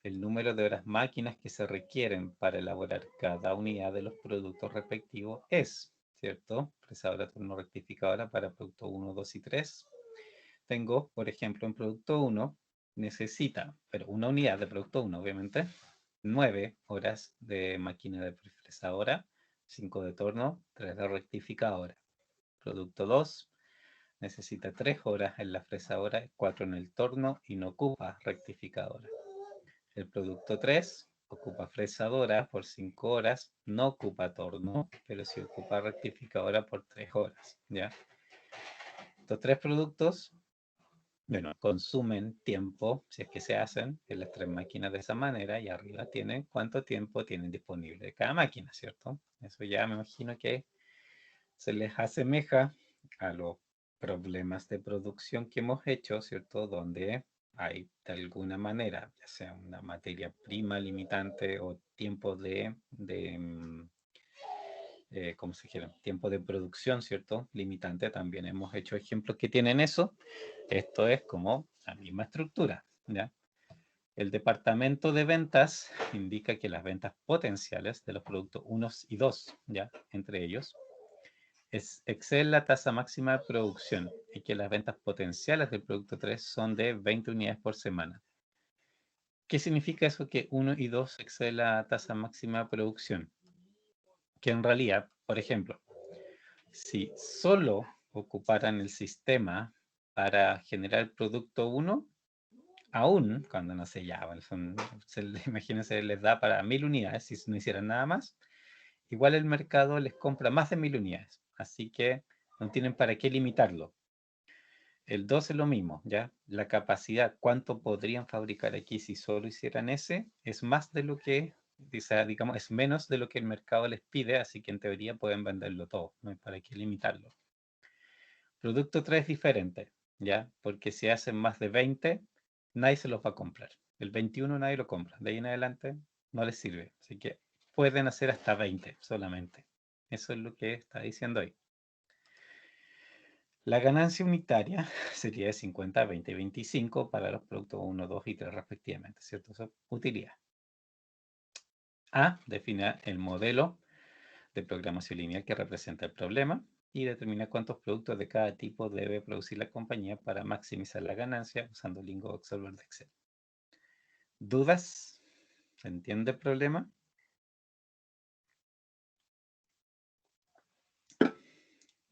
El número de horas máquinas que se requieren para elaborar cada unidad de los productos respectivos es, ¿cierto? Fresadora, torno, rectificadora para producto 1, 2 y 3. Tengo, por ejemplo, en producto 1, necesita, pero una unidad de producto 1, obviamente, 9 horas de máquina de fresadora, 5 de torno, 3 de rectificadora. Producto 2, necesita 3 horas en la fresadora, 4 en el torno y no ocupa rectificadora. El producto 3 ocupa fresadora por 5 horas, no ocupa torno, pero sí ocupa rectificadora por 3 horas, ¿ya? Estos 3 productos, bueno, consumen tiempo, si es que se hacen en las 3 máquinas de esa manera, y arriba tienen cuánto tiempo tienen disponible cada máquina, ¿cierto? Eso ya me imagino que se les asemeja a los problemas de producción que hemos hecho, ¿cierto? Donde hay de alguna manera, ya sea una materia prima limitante o tiempo ¿cómo se quiere? Tiempo de producción, ¿cierto? Limitante, también hemos hecho ejemplos que tienen eso. Esto es como la misma estructura, ¿ya? El departamento de ventas indica que las ventas potenciales de los productos 1 y 2, ¿ya? Entre ellos, exceden la tasa máxima de producción y que las ventas potenciales del producto 3 son de 20 unidades por semana. ¿Qué significa eso que 1 y 2 exceden la tasa máxima de producción? Que en realidad, por ejemplo, si solo ocuparan el sistema para generar el producto 1, aún cuando no se llaman, imagínense, les da para 1000 unidades, si no hicieran nada más, igual el mercado les compra más de 1000 unidades, así que no tienen para qué limitarlo. El 2 es lo mismo, ¿ya? La capacidad, cuánto podrían fabricar aquí si solo hicieran ese, es más de lo que, digamos, es menos de lo que el mercado les pide, así que en teoría pueden venderlo todo, no hay para qué limitarlo. Producto 3 es diferente, ¿ya? Porque si hacen más de 20, nadie se los va a comprar. El 21 nadie lo compra. De ahí en adelante no les sirve. Así que pueden hacer hasta 20 solamente. Eso es lo que está diciendo ahí. La ganancia unitaria sería de 50, 20 y 25 para los productos 1, 2 y 3 respectivamente, ¿cierto? Eso es utilidad. A, define el modelo de programación lineal que representa el problema y determina cuántos productos de cada tipo debe producir la compañía para maximizar la ganancia usando el Lingo Observer de Excel. ¿Dudas? ¿Se entiende el problema?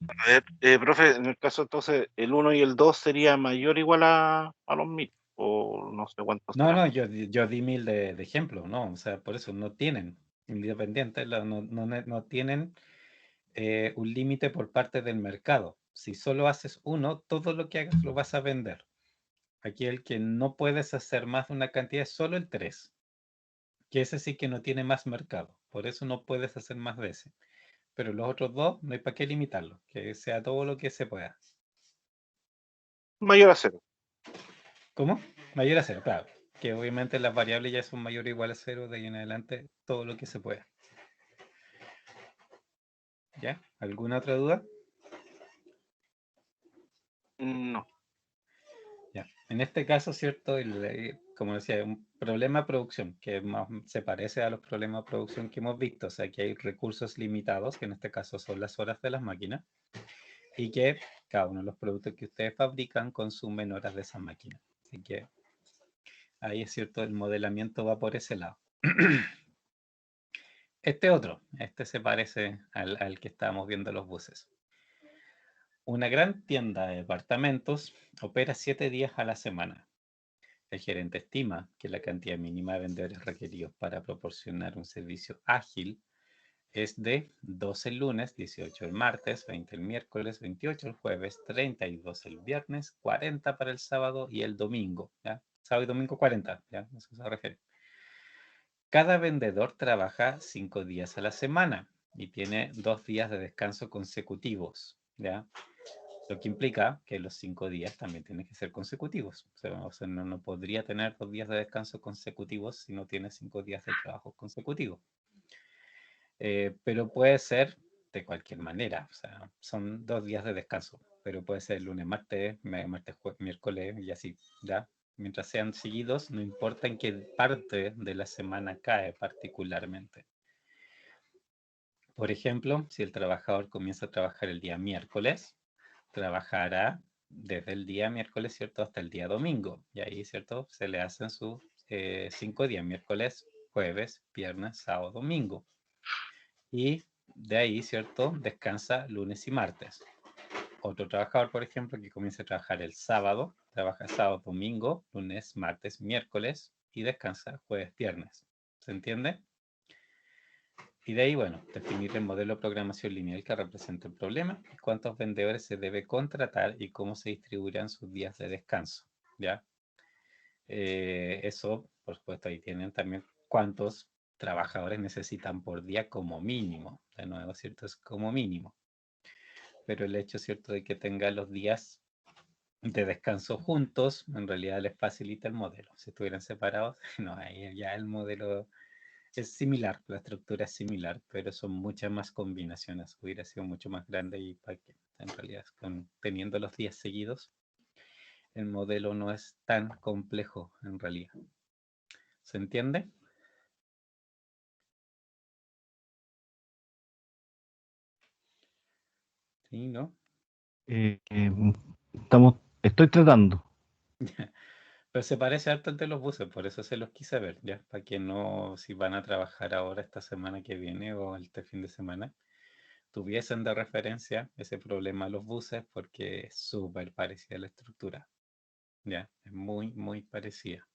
A ver, profe, en el caso entonces, el 1 y el 2 sería mayor o igual a los 1000, o no sé cuánto No, será. no, yo di 1000 de ejemplo, ¿no? O sea, por eso no tienen independientes, no tienen un límite por parte del mercado. Si solo haces uno, todo lo que hagas lo vas a vender. Aquí el que no puedes hacer más de una cantidad es solo el 3, que ese sí que no tiene más mercado. Por eso no puedes hacer más de ese. Pero los otros dos no hay para qué limitarlo, que sea todo lo que se pueda. Mayor a 0. ¿Cómo? Mayor a 0, claro. Que obviamente las variables ya son mayor o igual a 0, de ahí en adelante todo lo que se pueda. ¿Ya? ¿Alguna otra duda? No. Ya. En este caso, ¿cierto? Como decía, un problema de producción que más se parece a los problemas de producción que hemos visto. O sea, que hay recursos limitados, que en este caso son las horas de las máquinas, y que cada uno de los productos que ustedes fabrican consumen horas de esas máquinas. Así que ahí es cierto, el modelamiento va por ese lado. Este se parece al que estábamos viendo los buses. Una gran tienda de departamentos opera 7 días a la semana. El gerente estima que la cantidad mínima de vendedores requeridos para proporcionar un servicio ágil es de 12 el lunes, 18 el martes, 20 el miércoles, 28 el jueves, 32 el viernes, 40 para el sábado y el domingo. ¿Ya? Sábado y domingo 40, ¿ya? Eso se refiere. Cada vendedor trabaja 5 días a la semana y tiene 2 días de descanso consecutivos, ¿ya? Lo que implica que los 5 días también tienen que ser consecutivos. O sea, no podría tener 2 días de descanso consecutivos si no tiene 5 días de trabajo consecutivos. Pero puede ser de cualquier manera. O sea, son 2 días de descanso, pero puede ser lunes, martes, miércoles y así, ¿ya? Mientras sean seguidos, no importa en qué parte de la semana cae particularmente. Por ejemplo, si el trabajador comienza a trabajar el día miércoles, trabajará desde el día miércoles, ¿cierto?, hasta el día domingo. Y ahí, ¿cierto?, se le hacen sus 5 días, miércoles, jueves, viernes, sábado, domingo. Y de ahí, ¿cierto?, descansa lunes y martes. Otro trabajador, por ejemplo, que comienza a trabajar el sábado, trabaja sábado, domingo, lunes, martes, miércoles y descansa jueves, viernes. ¿Se entiende? Y de ahí, bueno, definir el modelo de programación lineal que representa el problema, cuántos vendedores se debe contratar y cómo se distribuirán sus días de descanso, ¿ya? Eso, por supuesto, ahí tienen también cuántos trabajadores necesitan por día como mínimo. De nuevo, ¿cierto? Es como mínimo. Pero el hecho, ¿cierto?, de que tengan los días de descanso juntos, en realidad les facilita el modelo. Si estuvieran separados, no, ahí ya el modelo es similar, la estructura es similar, pero son muchas más combinaciones. Hubiera sido mucho más grande y para que, en realidad, teniendo los días seguidos, el modelo no es tan complejo en realidad. ¿Se entiende? Sí, ¿no? Estoy tratando. Pero se parece harto el de los buses, por eso se los quise ver, ya, para que no, si van a trabajar ahora esta semana que viene o este fin de semana, tuviesen de referencia ese problema a los buses porque es súper parecida la estructura, ya, es muy, muy parecida.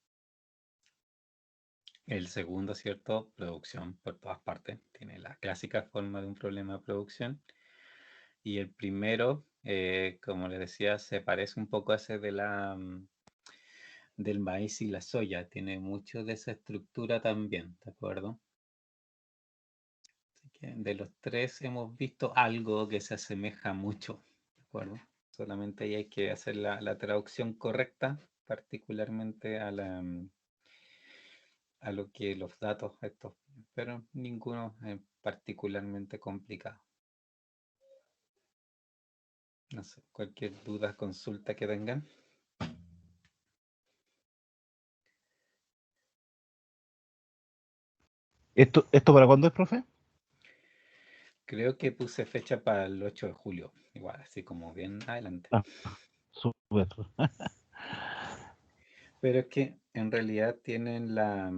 El segundo, ¿cierto? Producción por todas partes, tiene la clásica forma de un problema de producción. Y el primero, como les decía, se parece un poco a ese de del maíz y la soya. Tiene mucho de esa estructura también, ¿de acuerdo? Así que de los tres hemos visto algo que se asemeja mucho, ¿de acuerdo? Solamente ahí hay que hacer la traducción correcta particularmente a a lo que los datos estos, pero ninguno es particularmente complicado. No sé, cualquier duda, consulta que tengan. ¿Esto para cuándo es, profe? Creo que puse fecha para el 8 de julio, igual, así como bien adelante. Ah, súper. Pero es que en realidad tienen la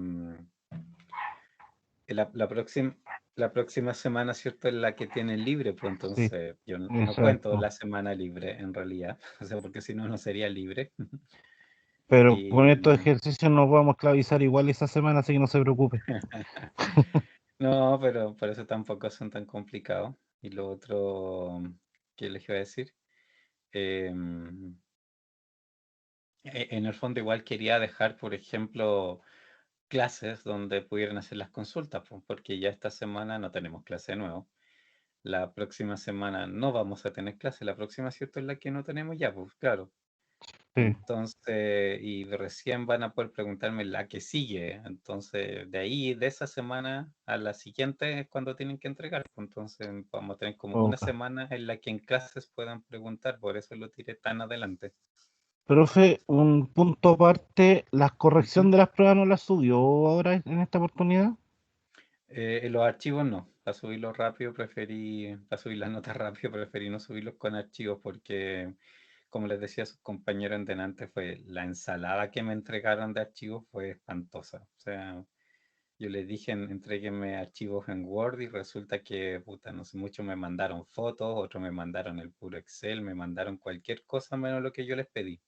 próxima semana, ¿cierto? Es la que tienen libre, pues Sí, entonces yo no cuento exacto. la semana libre en realidad, o sea, porque si no, no sería libre. Pero con estos Y ejercicios nos vamos a esclavizar igual esa semana, así que no se preocupe. no, pero por eso tampoco son tan complicados. Y lo otro que les iba a decir, em, en el fondo igual quería dejar, por ejemplo, clases donde pudieran hacer las consultas, pues, porque ya esta semana no tenemos clase de nuevo. La próxima semana no vamos a tener clase, la próxima, ¿cierto? Es la que no tenemos ya, pues claro. Sí, Entonces, y recién van a poder preguntarme la que sigue. Entonces, de ahí, de esa semana a la siguiente es cuando tienen que entregar, pues. Entonces, vamos a tener como una ok. semana en la que en clases puedan preguntar, por eso lo tiré tan adelante. Profe, un punto aparte, ¿la corrección Ujú. de las pruebas no la subió ahora en esta oportunidad? En los archivos no, para subirlos rápido para subir las notas rápido, preferí no subirlos con archivos porque, como les decía a sus compañeros en delante, fue la ensalada que me entregaron de archivos fue espantosa. O sea, yo les dije, entréguenme archivos en Word y resulta que, puta, no sé, muchos me mandaron fotos, otros me mandaron el puro Excel, me mandaron cualquier cosa menos lo que yo les pedí.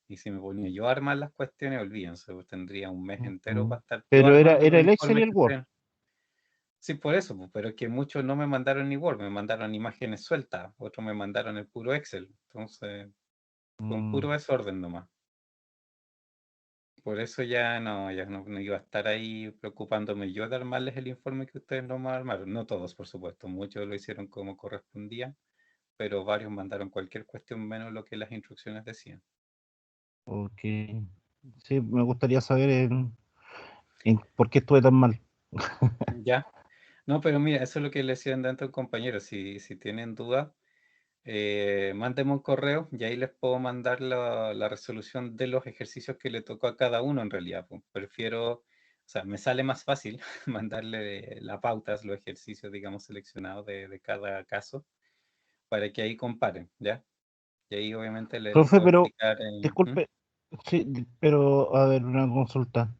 Y si me ponía yo a armar las cuestiones, olvídense, pues tendría un mes entero Mm. para estar yo Pero armando era los el Excel y informes el que Word. ustedes. Sí, por eso, pues, pero es que muchos no me mandaron ni Word, me mandaron imágenes sueltas, otros me mandaron el puro Excel. Entonces, fue un Mm, puro desorden nomás. Por eso ya no iba a estar ahí preocupándome yo de armarles el informe que ustedes no me armaron. No todos, por supuesto, muchos lo hicieron como correspondía, pero varios mandaron cualquier cuestión menos lo que las instrucciones decían. ok. Sí, me gustaría saber por qué estuve tan mal. Ya. No, pero mira, eso es lo que le decían dentro compañeros. Si tienen dudas, mándenme un correo y ahí les puedo mandar la resolución de los ejercicios que le tocó a cada uno en realidad, pues. Prefiero, o sea, me sale más fácil mandarle las pautas, los ejercicios, digamos, seleccionados de cada caso, para que ahí comparen, ¿ya? Y ahí obviamente les Profe, puedo pero, explicar. disculpe, sí, pero, a ver, una consulta.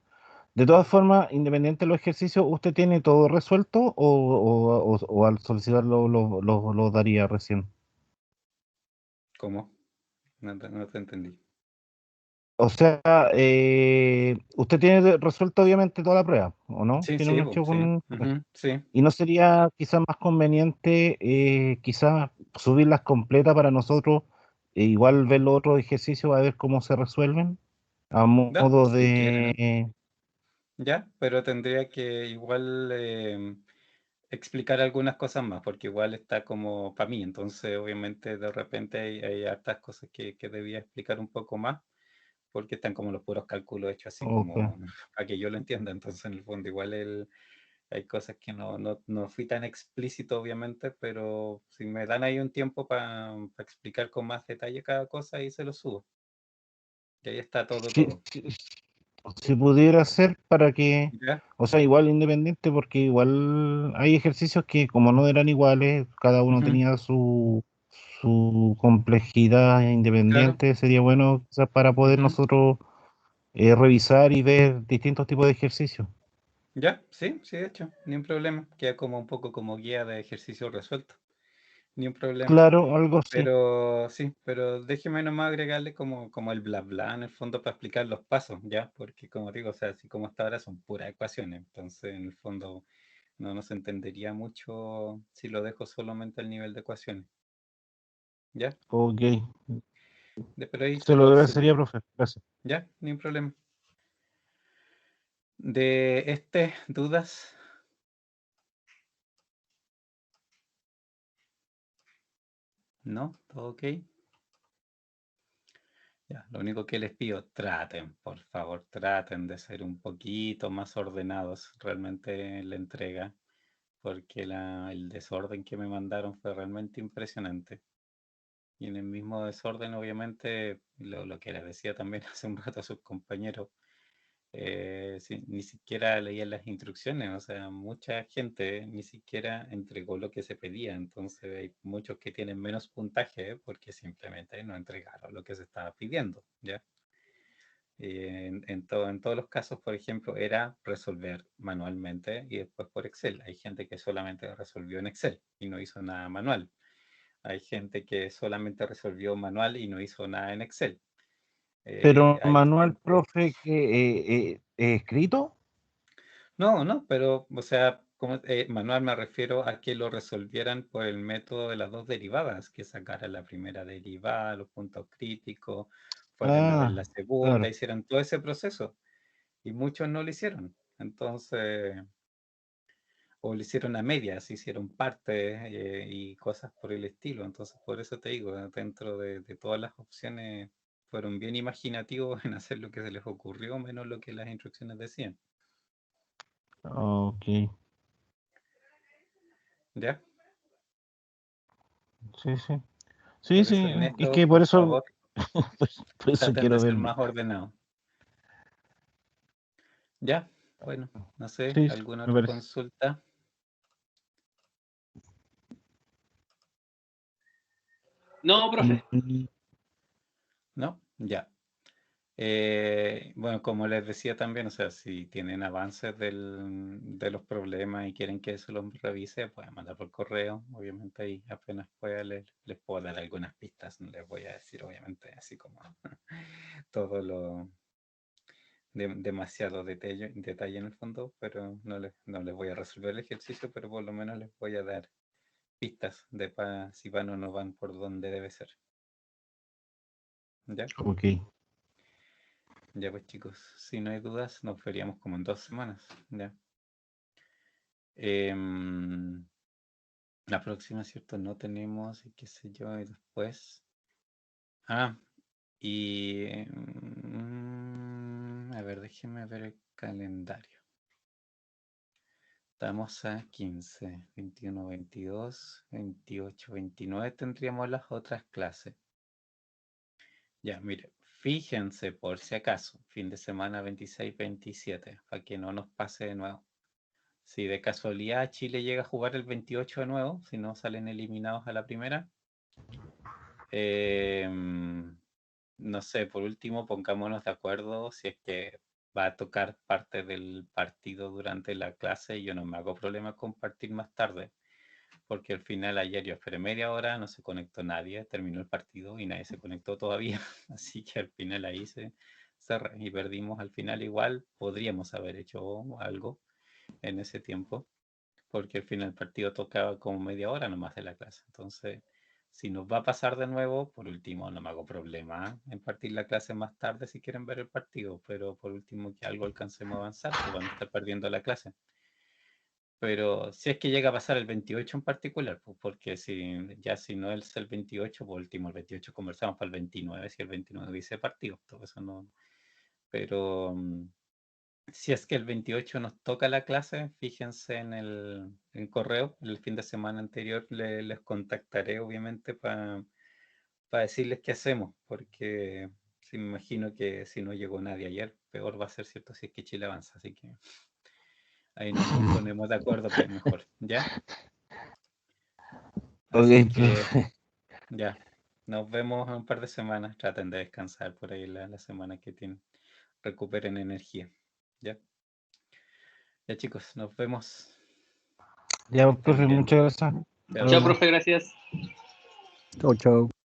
De todas formas, independiente de los ejercicios, ¿usted tiene todo resuelto o al solicitarlo lo daría recién? ¿Cómo? No te entendí. O sea, usted tiene resuelto obviamente toda la prueba, ¿o no? Sí, Tiene un sí, archivo sí, con... ujú, sí. ¿Y no sería quizás más conveniente quizás subirlas completas para nosotros igual ver los otros ejercicios a ver cómo se resuelven? A Da, modo si quieren. de... Ya, pero tendría que igual explicar algunas cosas más, porque igual está como para mí, entonces obviamente de repente hay hartas cosas que debía explicar un poco más, porque están como los puros cálculos hechos así Ok, como para que yo lo entienda, entonces en el fondo igual hay cosas que no fui tan explícito obviamente, pero si me dan ahí un tiempo para explicar con más detalle cada cosa, ahí se lo subo, y ahí está todo, si, todo. si- si pudiera ser para que, ¿Ya? o sea, igual independiente, porque igual hay ejercicios que como no eran iguales, cada uno Ujú, tenía su complejidad claro, independiente, sería bueno quizás para poder ujú. nosotros revisar y ver distintos tipos de ejercicios. Ya, sí, sí, de hecho, ni un problema. Queda como un poco como guía de ejercicio resuelto. Ni un problema. Claro, algo así. Pero sí, pero déjeme nomás agregarle como el bla bla en el fondo para explicar los pasos, ¿ya? Porque como digo, o sea, así como hasta ahora son puras ecuaciones. Entonces, en el fondo, no se entendería mucho si lo dejo solamente al nivel de ecuaciones, ¿ya? Ok. Pero ahí Se se lo lo agradecería, subo, profe. Gracias. ¿ya? Ni un problema. De dudas, ¿no? ¿Todo ok? Ya, lo único que les pido, traten, por favor, traten de ser un poquito más ordenados realmente en la entrega, porque el desorden que me mandaron fue realmente impresionante. Y en el mismo desorden, obviamente, lo que les decía también hace un rato a sus compañeros, ni siquiera leían las instrucciones, o sea, mucha gente ni siquiera entregó lo que se pedía, entonces hay muchos que tienen menos puntaje porque simplemente no entregaron lo que se estaba pidiendo, ¿ya? En todos los casos, por ejemplo, era resolver manualmente y después por Excel. Hay gente que solamente resolvió en Excel y no hizo nada manual. Hay gente que solamente resolvió manual y no hizo nada en Excel. Pero Hay manual, gente... profe, que escrito. No, pero, o sea, manual me refiero a que lo resolvieran por el método de las dos derivadas, que sacaran la primera derivada, los puntos críticos, fueran a ver la segunda, Claro. hicieran todo ese proceso. Y muchos no lo hicieron. Entonces, o lo hicieron a medias, hicieron parte y cosas por el estilo. Entonces, por eso te digo, dentro de todas las opciones, fueron bien imaginativos en hacer lo que se les ocurrió, menos lo que las instrucciones decían. Ok. ¿Ya? Sí, sí. Sí, Por sí. eso en Es esto, que por por eso, favor, por eso traten de quiero ser verme. más ordenados. ¿Ya? Bueno, no sé, Sí, sí, ¿alguna me otra parece. consulta? No, profe. ¿No? Ya. Bueno, como les decía también, o sea, si tienen avances de los problemas y quieren que se los revise, pueden mandar por correo. Obviamente ahí apenas pueda les puedo dar algunas pistas. No les voy a decir, obviamente, así como todo lo demasiado detalle en el fondo, pero no les voy a resolver el ejercicio, pero por lo menos les voy a dar pistas de si van o no van por donde debe ser. ¿Ya? Ok. Ya pues chicos, si no hay dudas, nos veríamos como en 2 semanas. ¿Ya? La próxima, ¿cierto? No tenemos, y qué sé yo, y después. Ah, y a ver, déjenme ver el calendario. Estamos a 15, 21, 22, 28, 29. Tendríamos las otras clases. Ya, mire, fíjense por si acaso, fin de semana 26, 27, para que no nos pase de nuevo. Si de casualidad Chile llega a jugar el 28 de nuevo, si no salen eliminados a la primera, no sé, por último pongámonos de acuerdo si es que va a tocar parte del partido durante la clase. Yo no me hago problema con partir más tarde, porque al final ayer yo esperé media hora, no se conectó nadie, terminó el partido y nadie se conectó todavía, así que al final ahí se y perdimos al final. Igual podríamos haber hecho algo en ese tiempo, porque al final el partido tocaba como media hora nomás de la clase. Entonces, si nos va a pasar de nuevo, por último, no me hago problema en partir la clase más tarde si quieren ver el partido, pero por último que algo alcancemos a avanzar, pues van a estar perdiendo la clase. Pero si es que llega a pasar el 28 en particular, pues porque si no es el 28, por último el 28 conversamos para el 29, si el 29 hubiese partido, todo eso no. Pero si es que el 28 nos toca la clase, fíjense en el correo. El fin de semana anterior les contactaré, obviamente, para decirles qué hacemos, porque me imagino que si no llegó nadie ayer, peor va a ser, ¿cierto? Si es que Chile avanza. Así que ahí nos ponemos de acuerdo, pues mejor, ¿ya? Ok, Así que profe. ya, nos vemos en un par de semanas. Traten de descansar por ahí la semana que tienen. Recuperen energía, ¿ya? Ya chicos, nos vemos. Ya, Que estén profe, bien. muchas gracias. Hasta Chao, Chao, luego. chao. profe, gracias. Chau, chau.